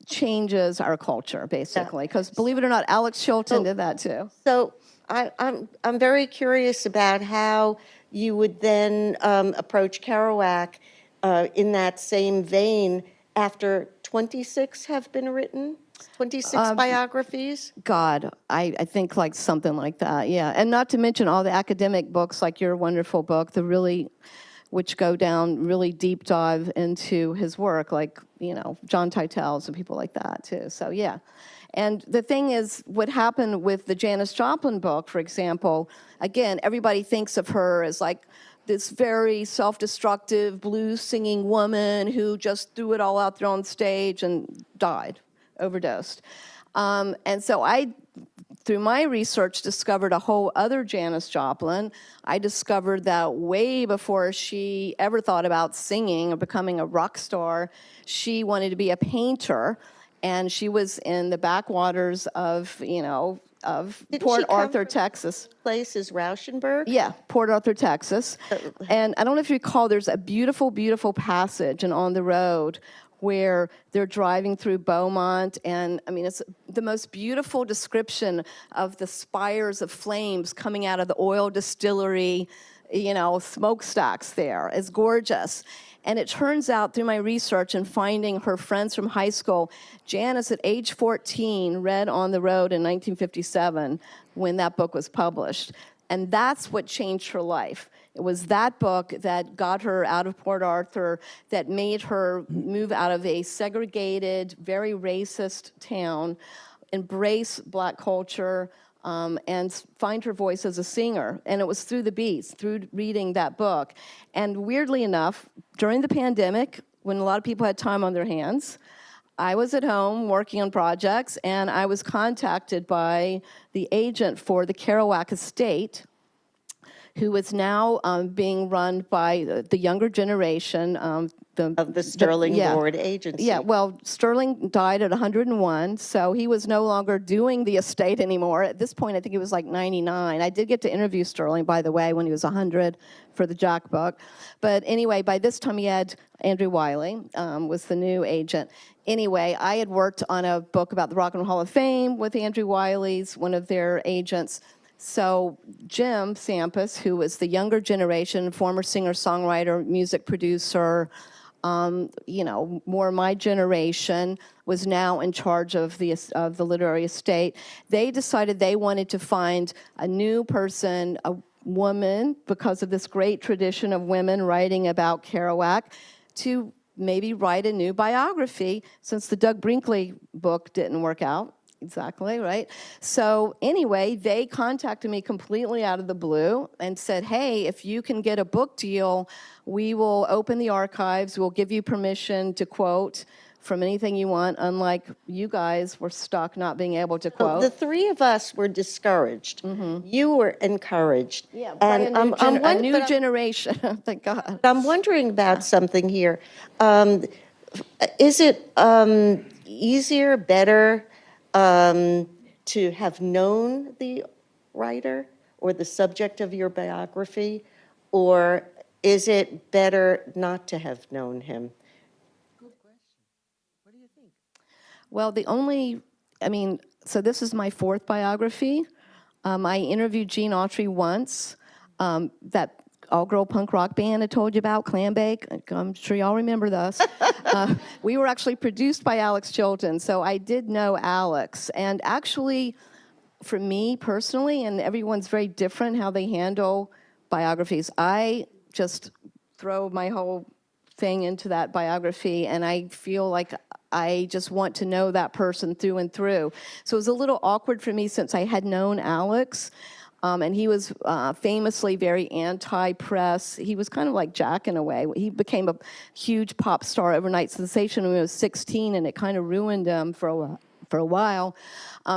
changes our culture, basically. Because believe it or not, Alex Chilton did that too. So I'm very curious about how you would then approach Kerouac in that same vein after 26 have been written, 26 biographies. God, I think like something like that, yeah. And not to mention all the academic books, like your wonderful book, which go down really deep dive into his work, like, John Titel's and people like that too. So, yeah. And the thing is, what happened with the Janis Joplin book, for example, again, everybody thinks of her as like this very self-destructive blues singing woman who just threw it all out there on stage and died, overdosed. And so through my research, discovered a whole other Janis Joplin. I discovered that way before she ever thought about singing or becoming a rock star, she wanted to be a painter, and she was in the backwaters of Didn't Port she come Arthur, from- Texas. Place is Rauschenberg. Yeah, Port Arthur, Texas. And I don't know if you recall, there's a beautiful, beautiful passage in On the Road where they're driving through Beaumont, and I mean, it's the most beautiful description of the spires of flames coming out of the oil distillery, smokestacks there. It's gorgeous. And it turns out through my research and finding her friends from high school, Janis at age 14 read On the Road in 1957 when that book was published. And that's what changed her life. It was that book that got her out of Port Arthur, that made her move out of a segregated, very racist town, embrace Black culture, and find her voice as a singer. And it was through the beats, through reading that book. And weirdly enough, during the pandemic, when a lot of people had time on their hands, I was at home working on projects, and I was contacted by the agent for the Kerouac estate, who is now being run by the younger generation. Of the Sterling Lord Agency. Yeah, well, Sterling died at 101, so he was no longer doing the estate anymore. At this point, I think he was like 99. I did get to interview Sterling, by the way, when he was 100 for the Jack book. But anyway, by this time, he had Andrew Wiley, was the new agent. Anyway, I had worked on a book about the Rock and Roll Hall of Fame with Andrew Wiley's, one of their agents. So Jim Sampas, who was the younger generation, former singer-songwriter, music producer, more my generation, was now in charge of the literary estate. They decided they wanted to find a new person, a woman, because of this great tradition of women writing about Kerouac, to maybe write a new biography, since the Doug Brinkley book didn't work out. Exactly, right? So anyway, they contacted me completely out of the blue and said, hey, if you can get a book deal, we will open the archives, we'll give you permission to quote from anything you want, unlike you guys were stuck not being able to quote. The three of us were discouraged. You were encouraged. Yeah, by and a new generation, thank God. I'm wondering about something here. Is it easier, better to have known the writer or the subject of your biography, or is it better not to have known him? Well, so this is my fourth biography. I interviewed Gene Autry once, that all-girl punk rock band I told you about, Clambake. I'm sure y'all remember this. We were actually produced by Alex Chilton, so I did know Alex. And actually, for me personally, and everyone's very different how they handle biographies, I just throw my whole thing into that biography, and I feel like I just want to know that person through and through. So it was a little awkward for me since I had known Alex, and he was famously very anti-press. He was kind of like Jack in a way. He became a huge pop star, overnight sensation when he was 16, and it kind of ruined him for a while.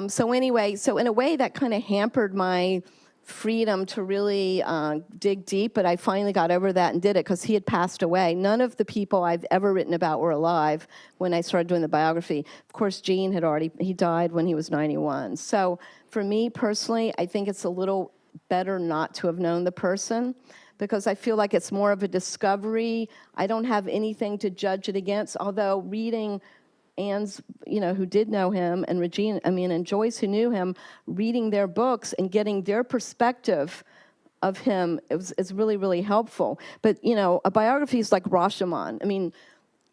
So anyway, so in a way that kind of hampered my freedom to really dig deep, but I finally got over that and did it because he had passed away. None of the people I've ever written about were alive when I started doing the biography. Of course, Gene he died when he was 91. So for me personally, I think it's a little better not to have known the person, because I feel like it's more of a discovery. I don't have anything to judge it against, although reading Anne's, who did know him, and Regina, and Joyce, who knew him, reading their books and getting their perspective of him is really, really helpful. But, a biography is like Rashomon.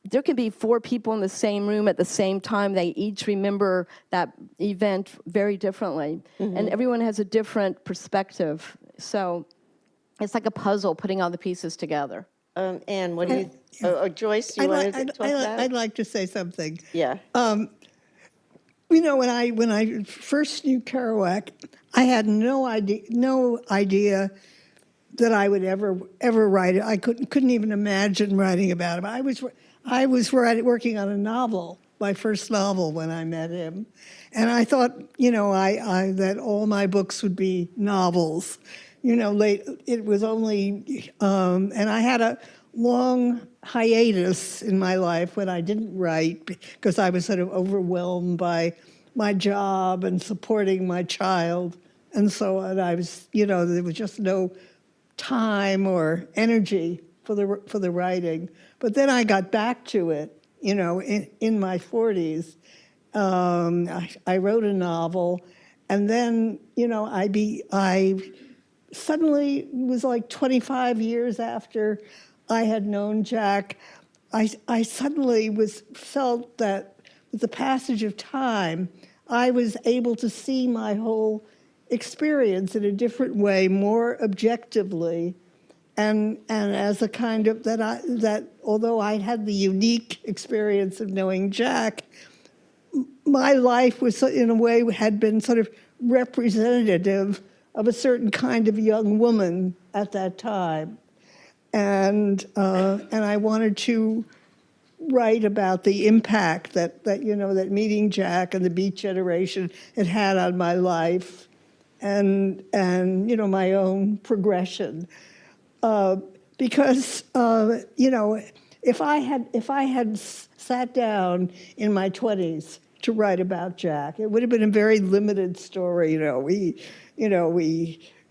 There can be 4 people in the same room at the same time. They each remember that event very differently. And everyone has a different perspective. So it's like a puzzle, putting all the pieces together. Anne, what do you, Joyce, you wanted to talk about I'd it? like to say something. Yeah. When I first knew Kerouac, I had no idea that I would ever write it. I couldn't even imagine writing about him. I was working on a novel, my first novel, when I met him, and I thought, that all my books would be novels. It was only, and I had a long hiatus in my life when I didn't write because I was sort of overwhelmed by my job and supporting my child and so on. I was, there was just no time or energy for the writing. But then I got back to it, in my 40s. I wrote a novel, and then, I suddenly was like 25 years after I had known Jack. I suddenly felt that with the passage of time, I was able to see my whole experience in a different way, more objectively, and as a kind of that although I had the unique experience of knowing Jack, my life was in a way had been sort of representative of a certain kind of young woman at that time, and I wanted to write about the impact that meeting Jack and the Beat Generation had on my life, and my own progression, because if I had sat down in my 20s to write about Jack, it would have been a very limited story.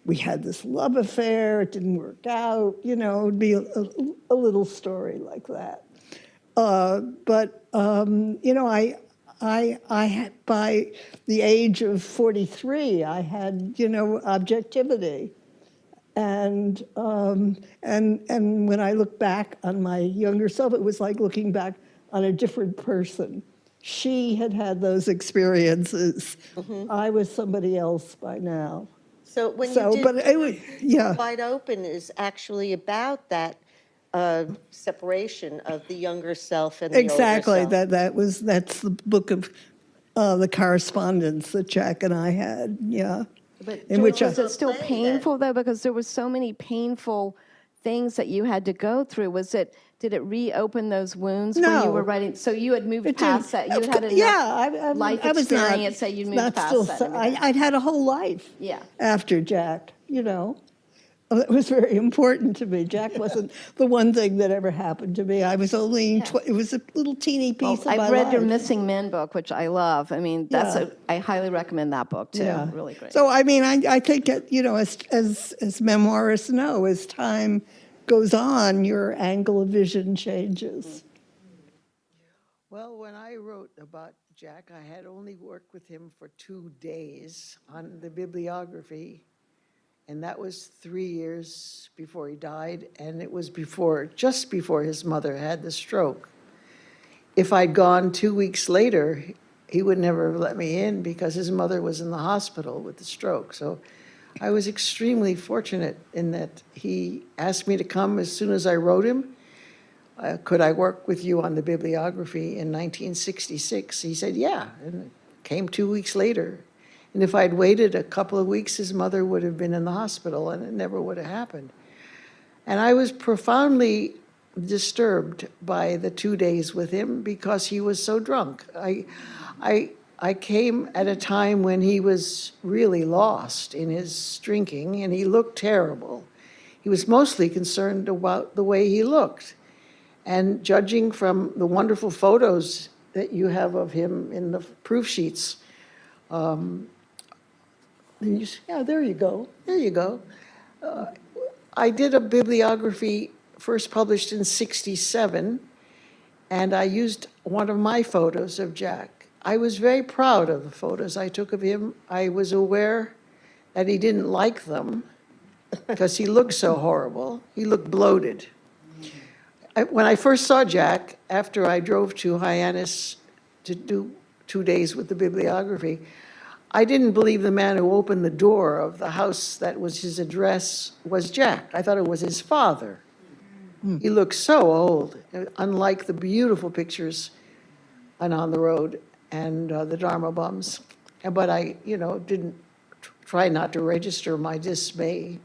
We had this love affair. It didn't work out. It'd be a little story like that. But I had, by the age of 43, I had objectivity, and when I look back on my younger self, it was like looking back on a different person. She had had those experiences. I was somebody else by now. So when you did but yeah. Wide Open is actually about that separation of the younger self and the Exactly. older self. That's the book of the correspondence that Jack and I had. Yeah. But In which was I- it still painful, though? Because there were so many painful things that you had to go through. Did it reopen those wounds when you No. were writing? So you had moved It past didn't- that. You of had cou- enough yeah, life I was not- experience that you moved not past still that. so- and everything. I'd had a whole life Yeah. after Jack, It was very important to me. Jack wasn't the one thing that ever happened to me. I was only, it was a little teeny piece of my life. I've read your Missing Men book, which I love. Yeah. I highly recommend that book too. Yeah. Really great. So, I think, as memoirists know, as time goes on, your angle of vision changes. Well, when I wrote about Jack, I had only worked with him for 2 days on the bibliography, and that was 3 years before he died, and it was just before his mother had the stroke. If I'd gone 2 weeks later, he would never have let me in because his mother was in the hospital with the stroke. So I was extremely fortunate in that he asked me to come as soon as I wrote him. Could I work with you on the bibliography in 1966? He said, yeah, and it came 2 weeks later. And if I'd waited a couple of weeks, his mother would have been in the hospital, and it never would have happened. And I was profoundly disturbed by the 2 days with him because he was so drunk. I came at a time when he was really lost in his drinking, and he looked terrible. He was mostly concerned about the way he looked. And judging from the wonderful photos that you have of him in the proof sheets, Yeah, there you go. There you go. I did a bibliography first published in 67, and I used one of my photos of Jack. I was very proud of the photos I took of him. I was aware that he didn't like them because he looked so horrible. He looked bloated. When I first saw Jack, after I drove to Hyannis to do 2 days with the bibliography, I didn't believe the man who opened the door of the house that was his address was Jack. I thought it was his father. He looked so old, unlike the beautiful pictures on the road and the Dharma bums. But I, didn't try not to register my dismay.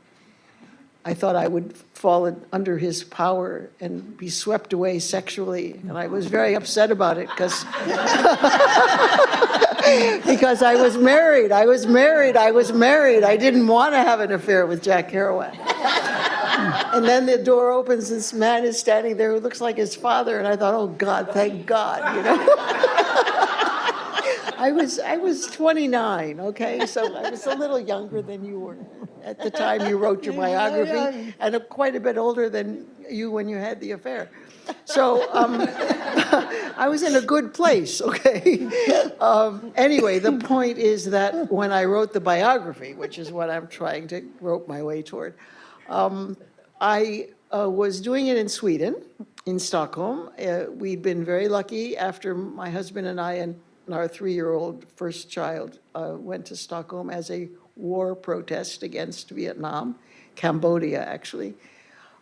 I thought I would fall under his power and be swept away sexually. And I was very upset about it because because I was married. I didn't want to have an affair with Jack Kerouac. And then the door opens, this man is standing there who looks like his father, and I thought, oh God, thank God, I was 29, okay? So I was a little younger than you were at the time you wrote your biography, and quite a bit older than you when you had the affair. So I was in a good place, okay? Anyway, the point is that when I wrote the biography, which is what I'm trying to rope my way toward, I was doing it in Sweden, in Stockholm. We'd been very lucky after my husband and I and our 3-year-old first child went to Stockholm as a war protest against Vietnam, Cambodia, actually.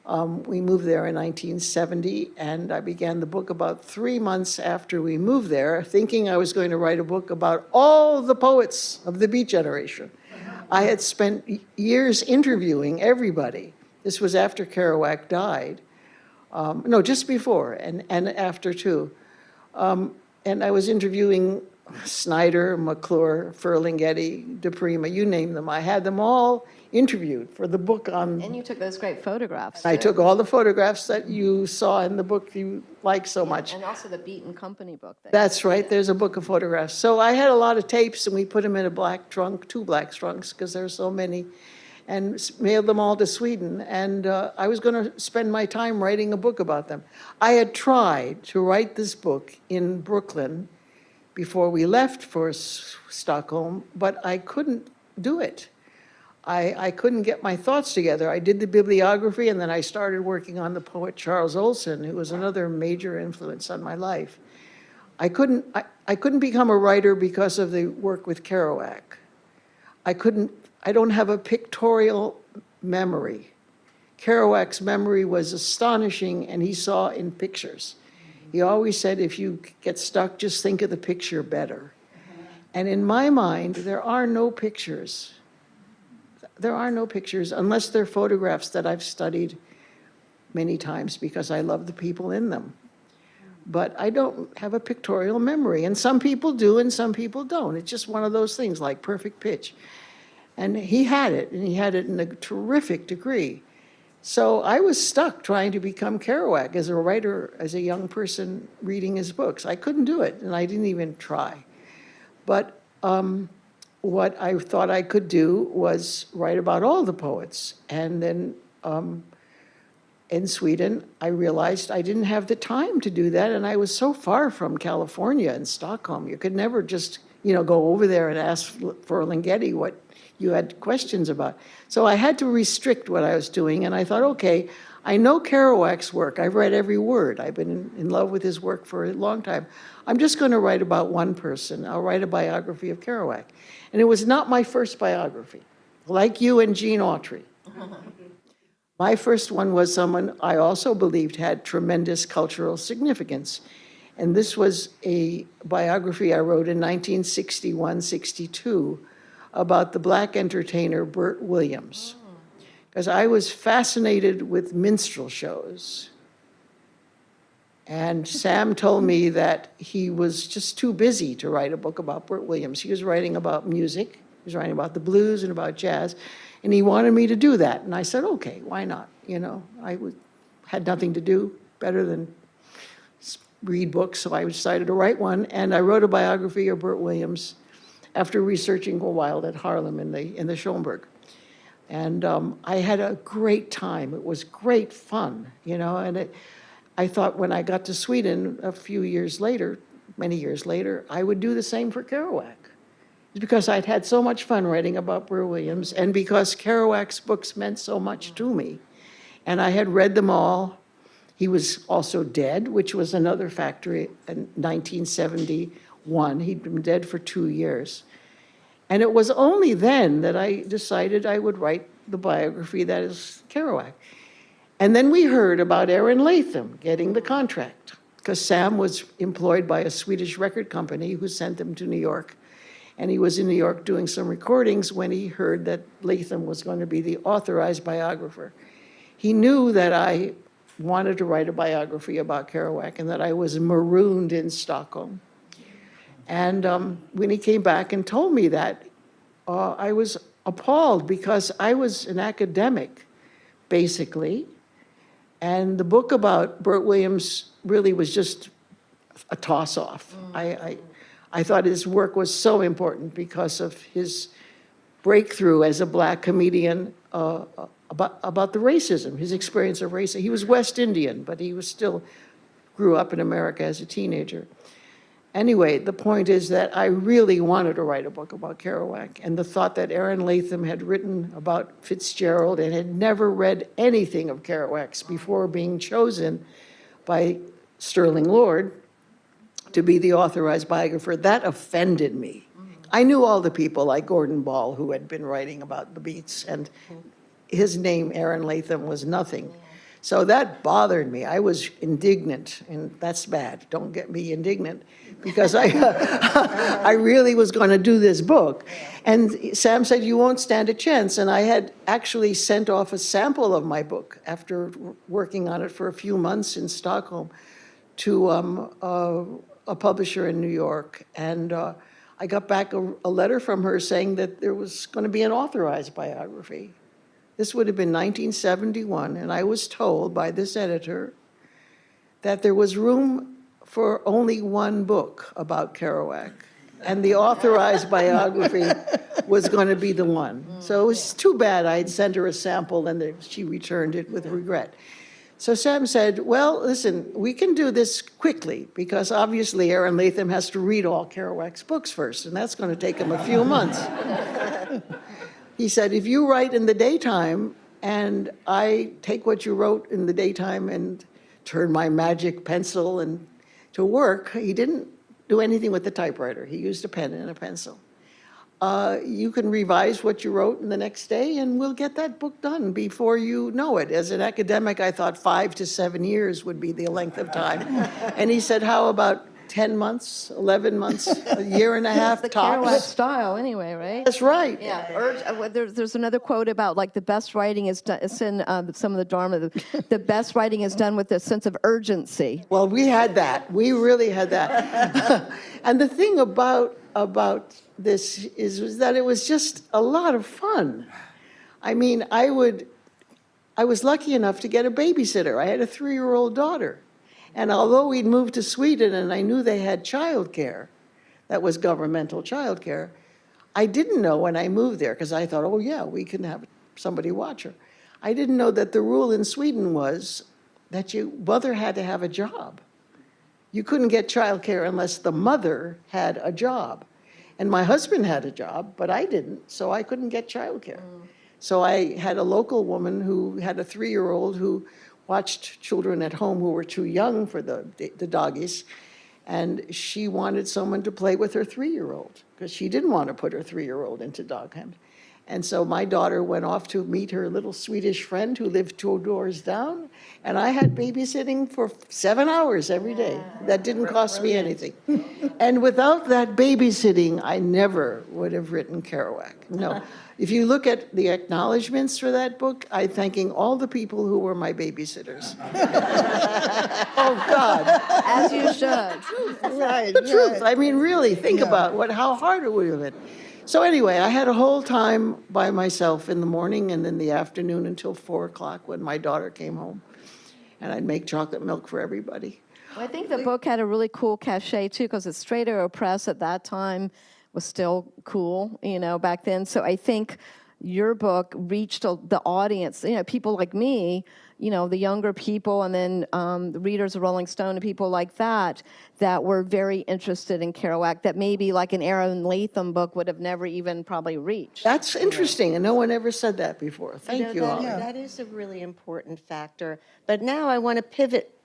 We moved there in 1970, and I began the book about 3 months after we moved there, thinking I was going to write a book about all the poets of the Beat Generation. I had spent years interviewing everybody. This was after Kerouac died. No, just before, and after too. And I was interviewing Snyder, McClure, Ferlinghetti, DePrima, you name them. I had them all interviewed for the book on. And you took those great photographs. I too. took all the photographs that you saw in the book you like so much. And also the Beat and Company book. That's right, there's a book of photographs. So I had a lot of tapes, and we put them in a black trunk, 2 black trunks, because there are so many, and mailed them all to Sweden. And I was going to spend my time writing a book about them. I had tried to write this book in Brooklyn before we left for Stockholm, but I couldn't do it. I couldn't get my thoughts together. I did the bibliography, and then I started working on the poet Charles Olson, who was another major influence on my life. I couldn't become a writer because of the work with Kerouac. I don't have a pictorial memory. Kerouac's memory was astonishing, and he saw in pictures. He always said, if you get stuck, just think of the picture better. And in my mind, there are no pictures. There are no pictures unless they're photographs that I've studied many times because I love the people in them. But I don't have a pictorial memory, and some people do and some people don't. It's just one of those things like perfect pitch. And he had it, and he had it in a terrific degree. So I was stuck trying to become Kerouac as a writer, as a young person reading his books. I couldn't do it, and I didn't even try. But what I thought I could do was write about all the poets. And then in Sweden, I realized I didn't have the time to do that, and I was so far from California and Stockholm. You could never just, go over there and ask for Ferlinghetti what you had questions about. So I had to restrict what I was doing, and I thought, okay, I know Kerouac's work. I've read every word. I've been in love with his work for a long time. I'm just going to write about one person. I'll write a biography of Kerouac. And it was not my first biography, like you and Gene Autry. My first one was someone I also believed had tremendous cultural significance. And this was a biography I wrote in 1961-62 about the Black entertainer Bert Williams. Because I was fascinated with minstrel shows. And Sam told me that he was just too busy to write a book about Bert Williams. He was writing about music, he was writing about the blues and about jazz, and he wanted me to do that. And I said, okay, why not? I had nothing to do better than read books, so I decided to write one, and I wrote a biography of Bert Williams. after researching a while at Harlem in the Schomburg. And I had a great time. It was great fun, you know, and I thought when I got to Sweden a few years later, many years later, I would do the same for Kerouac. It's because I'd had so much fun writing about Burr Williams, and because Kerouac's books meant so much to me. And I had read them all. He was also dead, which was another factor in 1971. He'd been dead for 2 years. And it was only then that I decided I would write the biography that is Kerouac. And then we heard about Aaron Latham getting the contract, because Sam was employed by a Swedish record company who sent him to New York. And he was in New York doing some recordings when he heard that Latham was going to be the authorized biographer. He knew that I wanted to write a biography about Kerouac and that I was marooned in Stockholm. And when he came back and told me that, I was appalled because I was an academic, basically. And the book about Burt Williams really was just a toss-off. I thought his work was so important because of his breakthrough as a Black comedian about the racism, his experience of racism. He was West Indian, but he was still grew up in America as a teenager. Anyway, the point is that I really wanted to write a book about Kerouac, and the thought that Aaron Latham had written about Fitzgerald and had never read anything of Kerouac's before being chosen by Sterling Lord to be the authorized biographer, that offended me. I knew all the people like Gordon Ball who had been writing about the Beats, and his name, Aaron Latham, was nothing. So that bothered me. I was indignant, and that's bad. Don't get me indignant, because I really was going to do this book. And Sam said, you won't stand a chance. And I had actually sent off a sample of my book after working on it for a few months in Stockholm to a publisher in New York. And I got back a letter from her saying that there was going to be an authorized biography. This would have been 1971, and I was told by this editor that there was room for only one book about Kerouac, and the authorized biography was going to be the one. So it was too bad. I'd sent her a sample, and she returned it with regret. So Sam said, well, listen, we can do this quickly, because obviously Aaron Latham has to read all Kerouac's books first, and that's going to take him a few months. He said, if you write in the daytime and I take what you wrote in the daytime and turn my magic pencil and to work, he didn't do anything with the typewriter. He used a pen and a pencil. You can revise what you wrote in the next day and we'll get that book done before you know it. As an academic, I thought 5 to 7 years would be the length of time. And he said, how about 10 months, 11 months, a year and a half The Kerouac tops? style, anyway, right? That's right. Yeah. There's another quote about like the best writing is done. It's in some of the Dharma. The best writing is done with a sense of urgency. Well, we had that. We really had that. And the thing about this was that it was just a lot of fun. I mean, I was lucky enough to get a babysitter. I had a 3-year-old daughter. And although we'd moved to Sweden and I knew they had childcare, that was governmental childcare, I didn't know when I moved there, because I thought, oh yeah, we can have somebody watch her. I didn't know that the rule in Sweden was that your mother had to have a job. You couldn't get childcare unless the mother had a job. And my husband had a job, but I didn't, so I couldn't get childcare. So I had a local woman who had a 3-year-old who watched children at home who were too young for the doggies, and she wanted someone to play with her 3-year-old because she didn't want to put her 3-year-old into dog hand. And so my daughter went off to meet her little Swedish friend who lived 2 doors down, and I had babysitting for 7 hours every day. That didn't cost me anything. And without that babysitting, I never would have written Kerouac. No. If you look at the acknowledgments for that book, I'm thanking all the people who were my babysitters. Oh, God. As you should. Right. The truth. I mean, really, think about how hard it would have been. So anyway, I had a whole time by myself in the morning and in the afternoon until 4 o'clock when my daughter came home. And I'd make chocolate milk for everybody. Well, I think the book had a really cool cachet, too, because it's straight arrow press at that time was still cool, back then. So I think your book reached the audience, people like me, the younger people, and then the readers of Rolling Stone and people like that were very interested in Kerouac, that maybe like an Aaron Latham book would have never even probably reached. That's interesting, and no one ever said that before. Thank you, that, Ollie. that is a really important factor. But now I want to pivot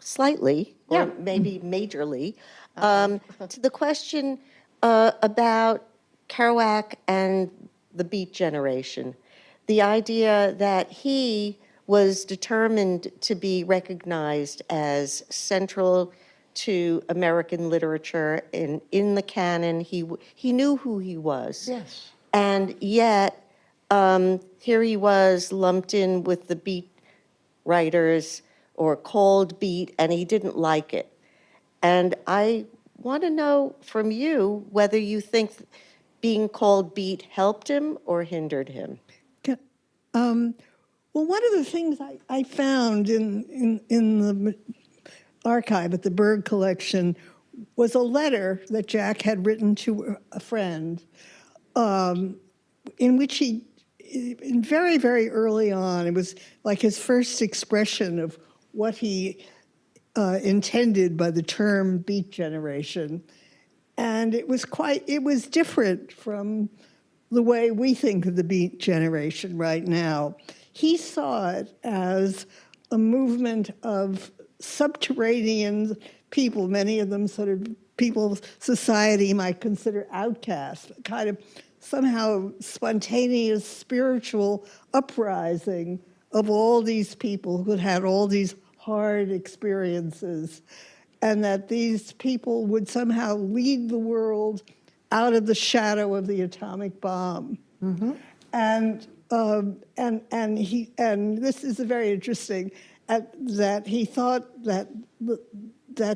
slightly, or maybe majorly, to the question about Kerouac and the Beat Generation. The idea that he was determined to be recognized as central to American literature in the canon. He knew who he was. Yes. And yet, here he was lumped in with the beat writers or called beat, and he didn't like it. And I want to know from you whether you think being called beat helped him or hindered him. Well, one of the things I found in the archive at the Berg collection was a letter that Jack had written to a friend, in which he, very, very early on, it was like his first expression of what he intended by the term Beat Generation. And it was different from the way we think of the Beat Generation right now. He saw it as a movement of subterranean people, many of them sort of people society might consider outcasts, kind of somehow spontaneous spiritual uprising of all these people who had all these hard experiences, and that these people would somehow lead the world out of the shadow of the atomic bomb. Mm-hmm. And this is very interesting, that he thought that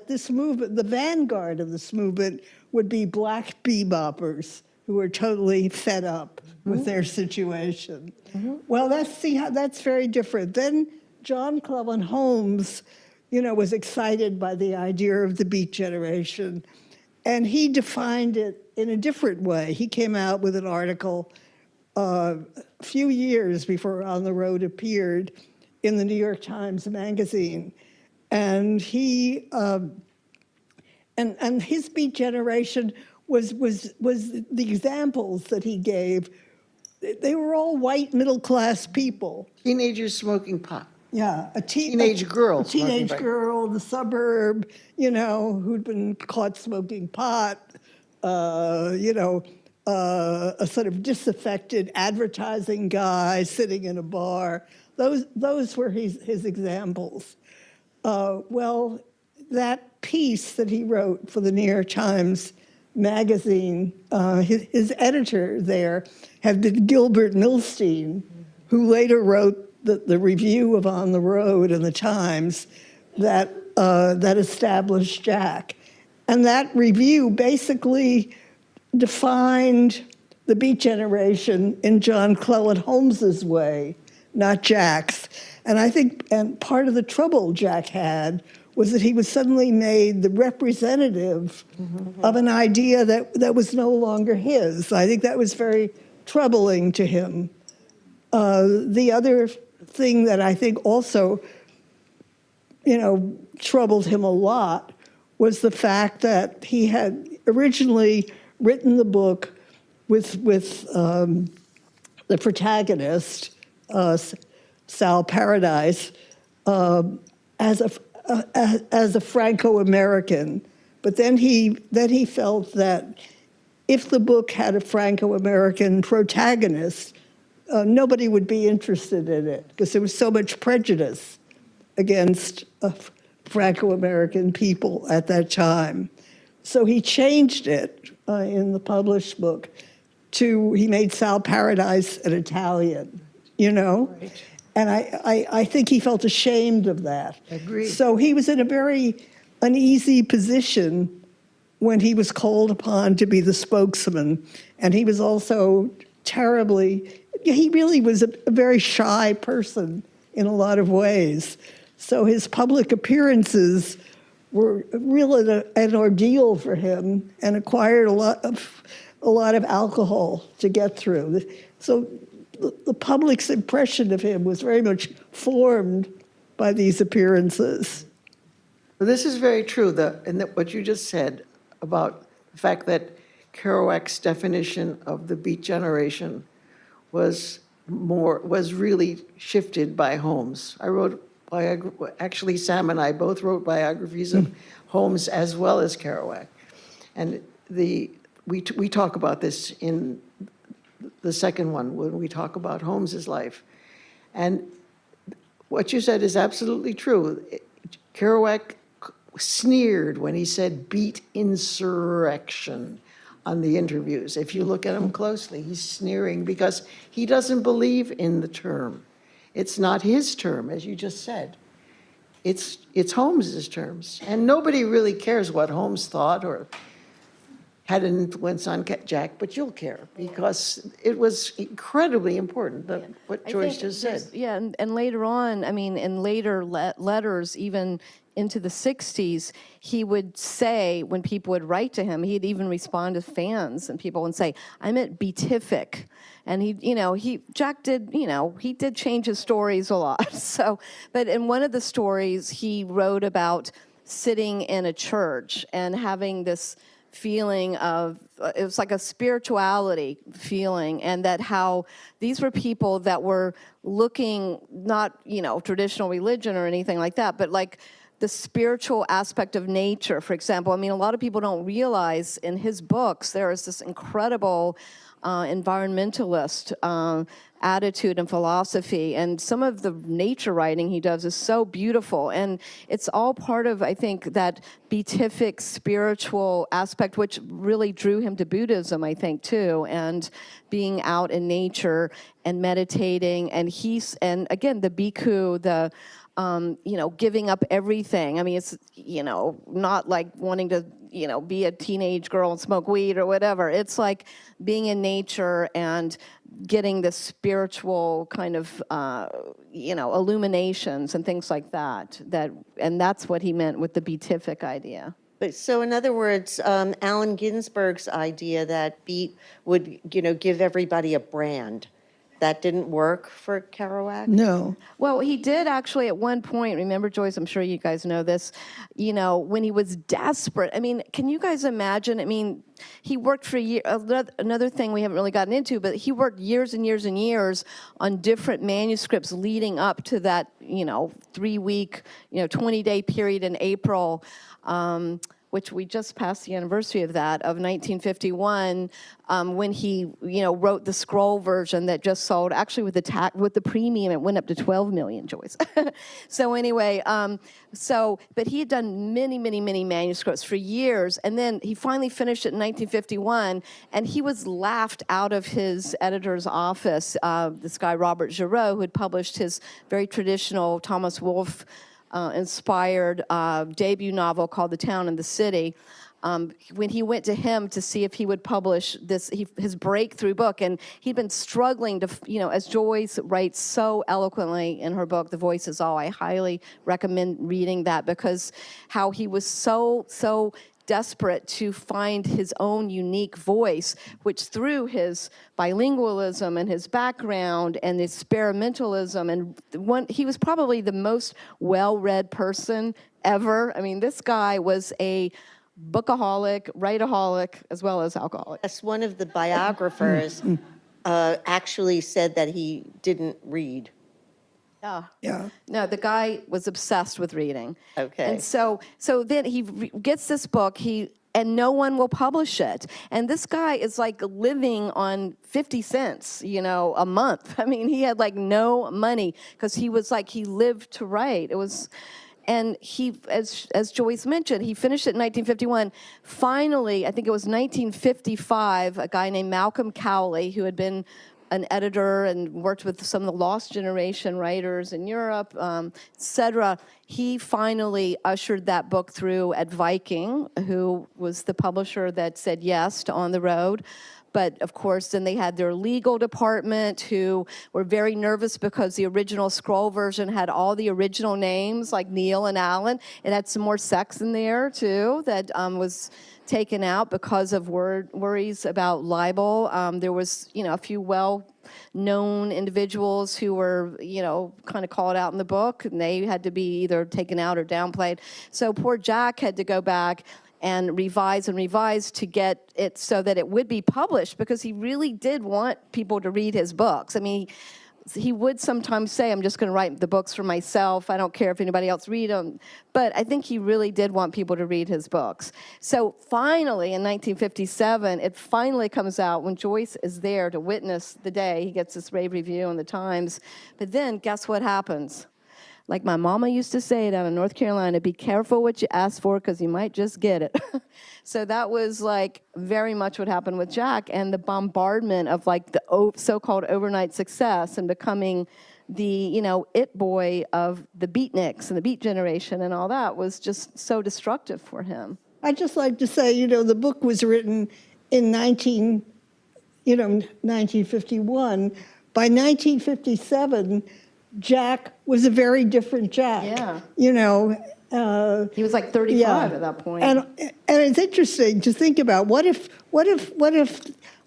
this movement, the vanguard of this movement, would be black beboppers who were totally fed up with their situation. Mm-hmm. Well, that's very different. Then John Cleveland Holmes, was excited by the idea of the Beat Generation, and he defined it in a different way. He came out with an article a few years before On the Road appeared in the New York Times Magazine, and he and his Beat Generation was the examples that he gave. They were all white middle class people. Teenagers smoking pot. Yeah, Teenage girl. A teenage girl in the suburb, who'd been caught smoking pot, a sort of disaffected advertising guy sitting in a bar. Those were his examples. Well, that piece that he wrote for the New York Times Magazine, his editor there had been Gilbert Milstein, who later wrote the review of On the Road in the Times that established Jack. And that review basically defined the Beat Generation in John Cleveland Holmes's way, not Jack's. And I think, and part of the trouble Jack had was that he was suddenly made the representative of an idea that was no longer his. I think that was very troubling to him. The other thing that I think also, troubled him a lot was the fact that he had originally written the book with the protagonist, Sal Paradise, as a Franco-American, but then he felt that if the book had a Franco-American protagonist, nobody would be interested in it because there was so much prejudice against Franco-American people at that time. So he changed it in the published book he made Sal Paradise an Italian, Right. And I think he felt ashamed of that. Agreed. So he was in a very uneasy position when he was called upon to be the spokesman. And he was also he really was a very shy person in a lot of ways. So his public appearances were really an ordeal for him and acquired a lot of alcohol to get through. So the public's impression of him was very much formed by these appearances. Well, this is very true, what you just said about the fact that Kerouac's definition of the Beat Generation was really shifted by Holmes. Actually, Sam and I both wrote biographies of Holmes as well as Kerouac. And we talk about this in the second one when we talk about Holmes's life. And what you said is absolutely true. Kerouac sneered when he said beat insurrection on the interviews. If you look at him closely, he's sneering because he doesn't believe in the term. It's not his term, as you just said. It's Holmes's terms. And nobody really cares what Holmes thought or had an influence on Jack, but you'll care because it was incredibly important, what Joyce just said. Yeah, and later on, I mean, in later letters, even into the 60s, he would say, when people would write to him, he'd even respond to fans, and people would say, I'm at beatific. And Jack did, he did change his stories a lot. So, but in one of the stories, he wrote about sitting in a church and having this feeling of, it was like a spirituality feeling, and that how these were people that were looking, not, traditional religion or anything like that, but like the spiritual aspect of nature, for example. I mean, a lot of people don't realize in his books, there is this incredible environmentalist attitude and philosophy, and some of the nature writing he does is so beautiful, and it's all part of, I think, that beatific spiritual aspect, which really drew him to Buddhism, I think, too, and being out in nature and meditating, and again, the bhikkhu, the giving up everything. I mean, it's, not like wanting to, be a teenage girl and smoke weed or whatever. It's like being in nature and getting the spiritual kind of, illuminations and things like that. And that's what he meant with the beatific idea. So in other words, Allen Ginsberg's idea that beat would, give everybody a brand, that didn't work for Kerouac? No. Well, he did actually at one point, remember, Joyce, I'm sure you guys know this, when he was desperate. I mean, can you guys imagine? I mean, he worked for another thing we haven't really gotten into, but he worked years and years and years on different manuscripts leading up to that, 3-week, 20-day period in April, which we just passed the anniversary of that, of 1951, when he, wrote the scroll version that just sold, actually with the premium, it went up to 12 million, Joyce. So anyway, but he had done many, many, many manuscripts for years, and then he finally finished it in 1951, and he was laughed out of his editor's office, this guy, Robert Giraud, who had published his very traditional Thomas Wolfe inspired debut novel called The Town and the City, when he went to him to see if he would publish his breakthrough book. And he'd been struggling to, as Joyce writes so eloquently in her book, The Voice Is All, I highly recommend reading that, because how he was so desperate to find his own unique voice, which through his bilingualism and his background and experimentalism, and he was probably the most well-read person ever. I mean, this guy was a bookaholic, writeaholic, as well as alcoholic. Yes, one of the biographers actually said that he didn't read. Yeah. No, the guy was obsessed with reading. Okay. And so then he gets this book, and no one will publish it. And this guy is like living on 50 cents, a month. I mean, he had like no money because he lived to write. And he, as Joyce mentioned, he finished it in 1951. Finally, I think it was 1955, a guy named Malcolm Cowley, who had been an editor and worked with some of the Lost Generation writers in Europe, et cetera. He finally ushered that book through at Viking, who was the publisher that said yes to On the Road. But of course, then they had their legal department who were very nervous because the original scroll version had all the original names like Neil and Alan. It had some more sex in there too that was taken out because of worries about libel. There was, a few well-known individuals who were, kind of called out in the book, and they had to be either taken out or downplayed. So poor Jack had to go back and revise to get it so that it would be published, because he really did want people to read his books. I mean, he would sometimes say, I'm just going to write the books for myself. I don't care if anybody else read them. But I think he really did want people to read his books. So finally, in 1957, it finally comes out when Joyce is there to witness the day. He gets this rave review in the Times. But then guess what happens? Like my mama used to say down in North Carolina, be careful what you ask for because you might just get it. So that was like very much what happened with Jack, and the bombardment of like the so-called overnight success and becoming the, it boy of the beatniks and the beat generation and all that was just so destructive for him. I'd just like to say, the book was written in 1951. By 1957, Jack was a very different Jack. Yeah. He was like 35 at that point. And it's interesting to think about what if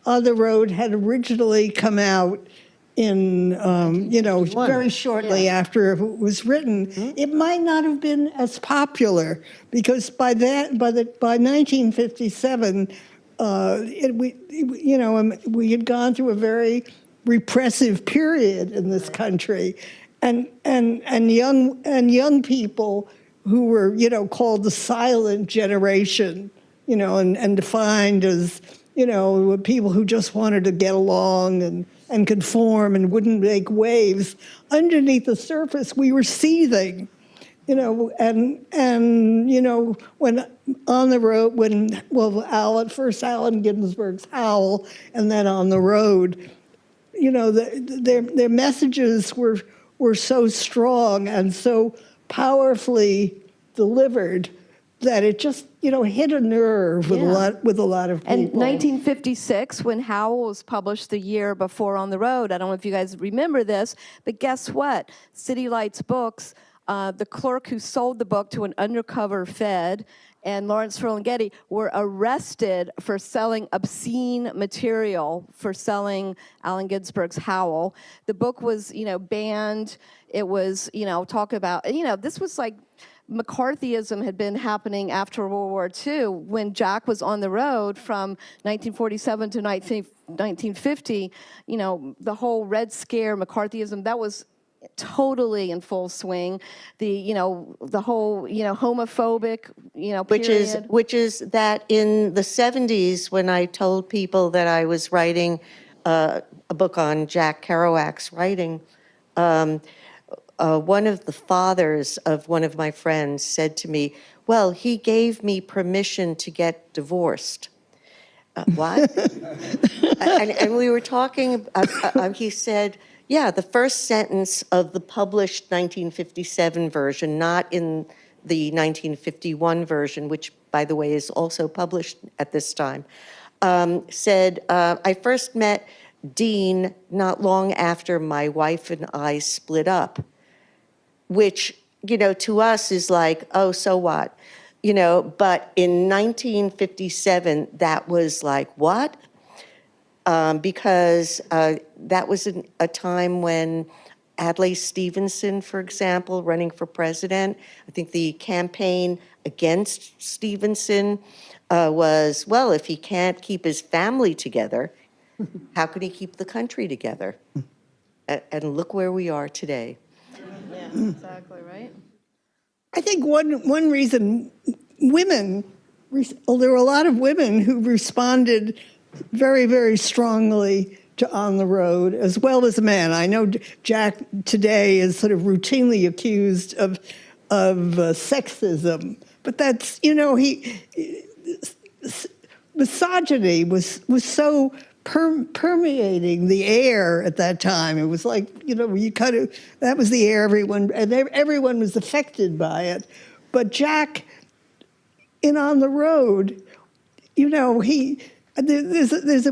On the Road had originally come out in very shortly after it was written. It might not have been as popular, because by 1957 we had gone through a very repressive period in this country, and young people who were called the silent generation, and defined as people who just wanted to get along and conform and wouldn't make waves. Underneath the surface, we were seething, when On the Road, Allen Ginsberg's Howl, and then On the Road, their messages were so strong and so powerfully delivered that it just hit a nerve with a lot of people. And 1956, when Howl was published the year before On the Road, I don't know if you guys remember this, but guess what? City Lights Books, the clerk who sold the book to an undercover Fed and Lawrence Ferlinghetti were arrested for selling obscene material, for selling Allen Ginsberg's Howl. The book was, banned. It was, talk about, this was like McCarthyism had been happening after World War II when Jack was on the road from 1947 to 1950. The whole Red Scare, McCarthyism, that was totally in full swing. The whole homophobic period. which is that in the 70s, when I told people that I was writing a book on Jack Kerouac's writing, one of the fathers of one of my friends said to me, well, he gave me permission to get divorced. What? and we were talking, he said, yeah, the first sentence of the published 1957 version, not in the 1951 version, which, by the way, is also published at this time, said, I first met Dean not long after my wife and I split up, which, to us is like, oh, so what? But in 1957, that was like, what? Because that was a time when Adlai Stevenson, for example, running for president, I think the campaign against Stevenson was, well, if he can't keep his family together, how can he keep the country together? And look where we are today. Yeah, exactly, right? I think one reason there were a lot of women who responded very, very strongly to On the Road, as well as men. I know Jack today is sort of routinely accused of sexism, but that's, misogyny was so permeating the air at that time. It was like, that was the air everyone was affected by it. But Jack, in On the Road, There's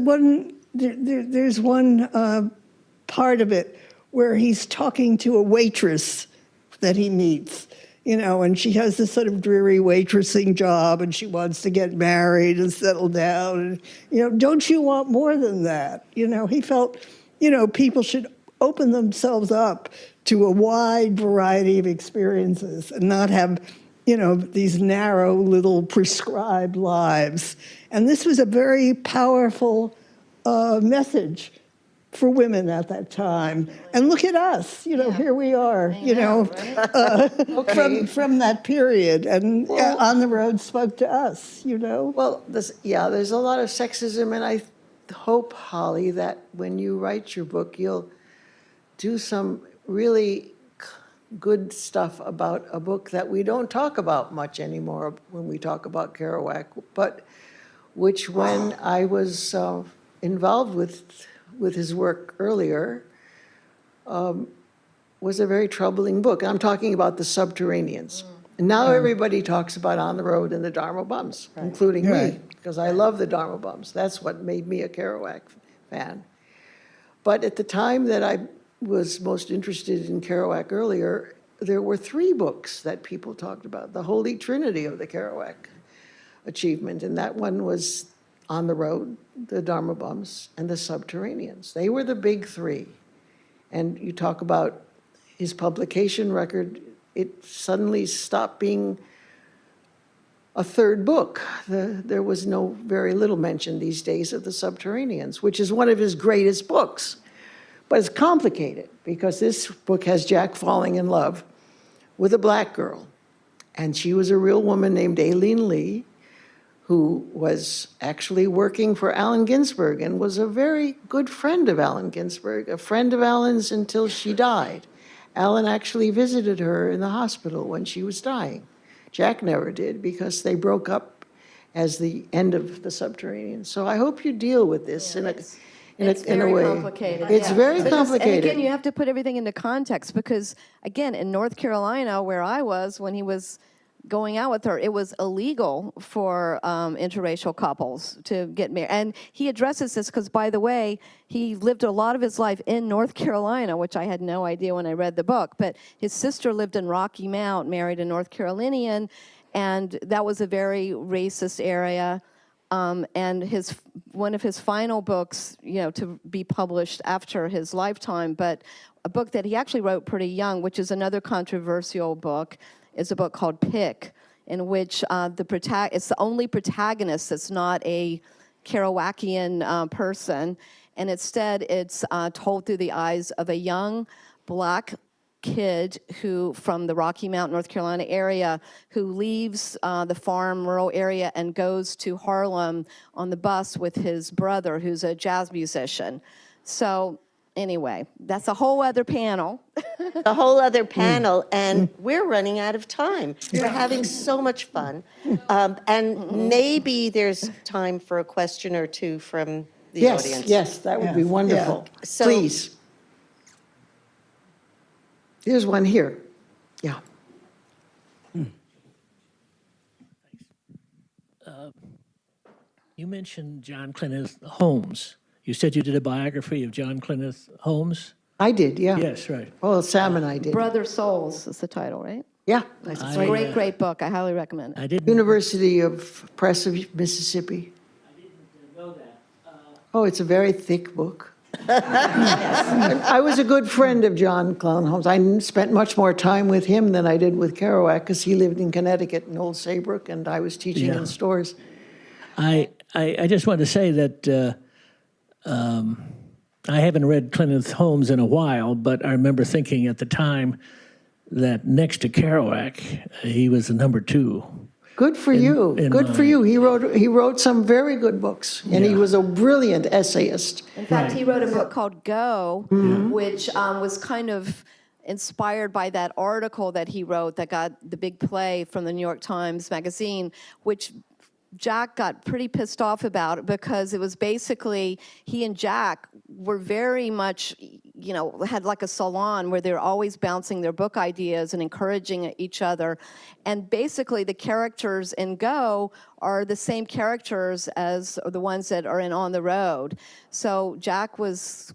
one part of it where he's talking to a waitress that he meets, and she has this sort of dreary waitressing job, and she wants to get married and settle down. And, don't you want more than that? He felt, people should open themselves up to a wide variety of experiences and not have, these narrow little prescribed lives. And this was a very powerful message for women at that time. And look at us, here we are, from that period. And On the Road spoke to us, Well, there's a lot of sexism, and I hope, Holly, that when you write your book, you'll do some really good stuff about a book that we don't talk about much anymore when we talk about Kerouac, but which when I was involved with his work earlier, was a very troubling book. I'm talking about The Subterraneans. And now everybody talks about On the Road and the Dharma Bums, including me, because I love the Dharma Bums. That's what made me a Kerouac fan. But at the time that I was most interested in Kerouac earlier, there were 3 books that people talked about, the Holy Trinity of the Kerouac achievement, and that one was On the Road, the Dharma Bums, and the Subterraneans. They were the big 3. And you talk about his publication record, it suddenly stopped being a 3rd book. There was very little mention these days of the Subterraneans, which is one of his greatest books. But it's complicated because this book has Jack falling in love with a black girl. And she was a real woman named Aileen Lee, who was actually working for Allen Ginsberg and was a very good friend of Allen Ginsberg, a friend of Allen's until she died. Allen actually visited her in the hospital when she was dying. Jack never did because they broke up as the end of the Subterranean. So I hope you deal with this in a way. Complicated. It's very And complicated. again, you have to put everything into context because, again, in North Carolina, where I was when he was going out with her, it was illegal for interracial couples to get married. And he addresses this because, by the way, he lived a lot of his life in North Carolina, which I had no idea when I read the book. But his sister lived in Rocky Mount, married a North Carolinian, and that was a very racist area. And one of his final books, to be published after his lifetime, but a book that he actually wrote pretty young, which is another controversial book, is a book called Pick, in which it's the only protagonist that's not a Kerouacian person, and instead it's told through the eyes of a young black kid from the Rocky Mount, North Carolina area, who leaves the farm rural area and goes to Harlem on the bus with his brother, who's a jazz musician. So anyway, that's a whole other panel. A whole other panel, and we're running out of time. We're having so much fun. And maybe there's time for a question or two from the audience. Yes, that would be wonderful. Yeah. So- Please. Here's one here. Yeah. You mentioned John Kenneth Holmes. You said you did a biography of John Kenneth Holmes? I did, yeah. Yes, right. Well, Sam and I did. Brother Souls is the title, right? Yeah. It's I- a great, great book. I highly recommend it. I didn't University of Press of Mississippi. know that. Oh, it's a very thick book. I was a good friend of John Clown Holmes. I spent much more time with him than I did with Kerouac because he lived in Connecticut in Old Saybrook and I was teaching in stores. I just wanted to say that I haven't read Kenneth Holmes in a while, but I remember thinking at the time that next to Kerouac, he was the number 2. Good for you. Good for you. He wrote some very good books, and he was a brilliant essayist. In fact, he wrote a book called Go, which was kind of inspired by that article that he wrote that got the big play from the New York Times Magazine, which Jack got pretty pissed off about because it was basically he and Jack were very much had like a salon where they're always bouncing their book ideas and encouraging each other. And basically the characters in Go are the same characters as the ones that are in On the Road. So Jack was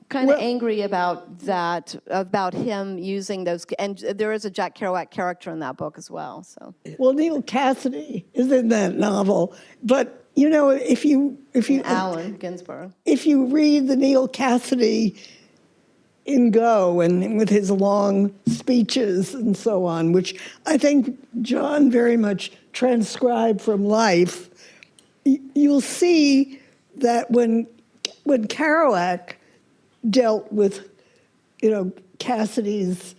kind of angry about that, about him using those, and there is a Jack Kerouac character in that book as well. So Well, Neil Cassidy is in that novel, but if you Allen Ginsberg. if you read the Neil Cassidy in Go and with his long speeches and so on, which I think John very much transcribed from life, you'll see that when Kerouac dealt with, Cassidy's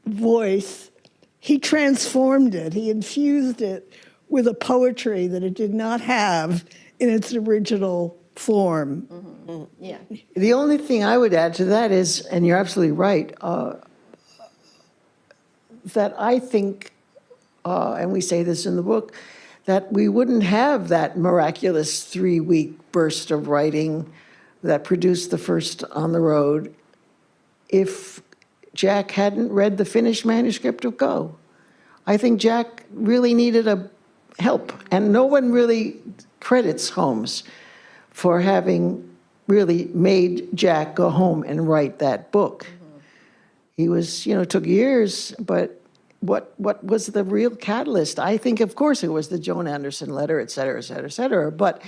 voice, he transformed it. He infused it with a poetry that it did not have in its original form. Mm-hmm. Yeah. The only thing I would add to that is, and you're absolutely right, that I think, and we say this in the book, that we wouldn't have that miraculous 3-week burst of writing that produced the first On the Road if Jack hadn't read the finished manuscript of Go. I think Jack really needed a help, and no one really credits Holmes for having really made Jack go home and write that book. He was, took years, but what was the real catalyst? I think, of course, it was the Joan Anderson letter, et cetera, et cetera, et cetera. But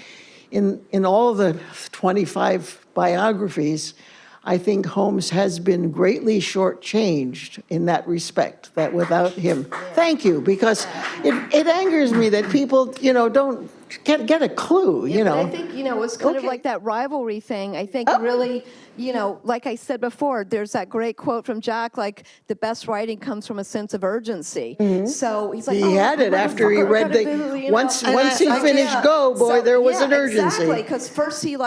in all the 25 biographies, I think Holmes has been greatly shortchanged in that respect, that without him, thank you, because it angers me that people, don't get a clue, But I think, it was kind of like that rivalry thing. I think really, like I said before, there's that great quote from Jack, like, the best writing comes from a sense of urgency. So he's like, He had it after he read once he finished Go, boy, there was an urgency. Exactly, because first he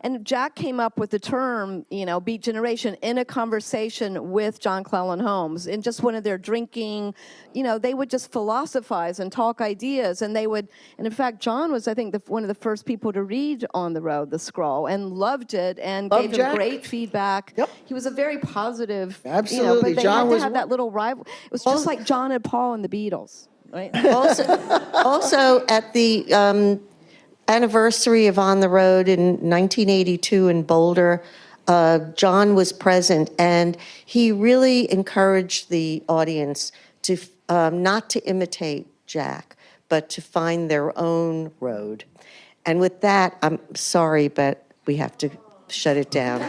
and Jack came up with the term, Beat Generation in a conversation with John Cleland Holmes. And just when they're drinking, they would just philosophize and talk ideas. And in fact, John was, I think, one of the first people to read On the Road, the scroll, and loved it and gave him great feedback. Yep. He was a very positive, Absolutely. but they John had to was have that little rival. It was just like John and Paul and the Beatles, right? Also, at the anniversary of On the Road in 1982 in Boulder, John was present, and he really encouraged the audience to not to imitate Jack, but to find their own road. And with that, I'm sorry, but we have to shut it down.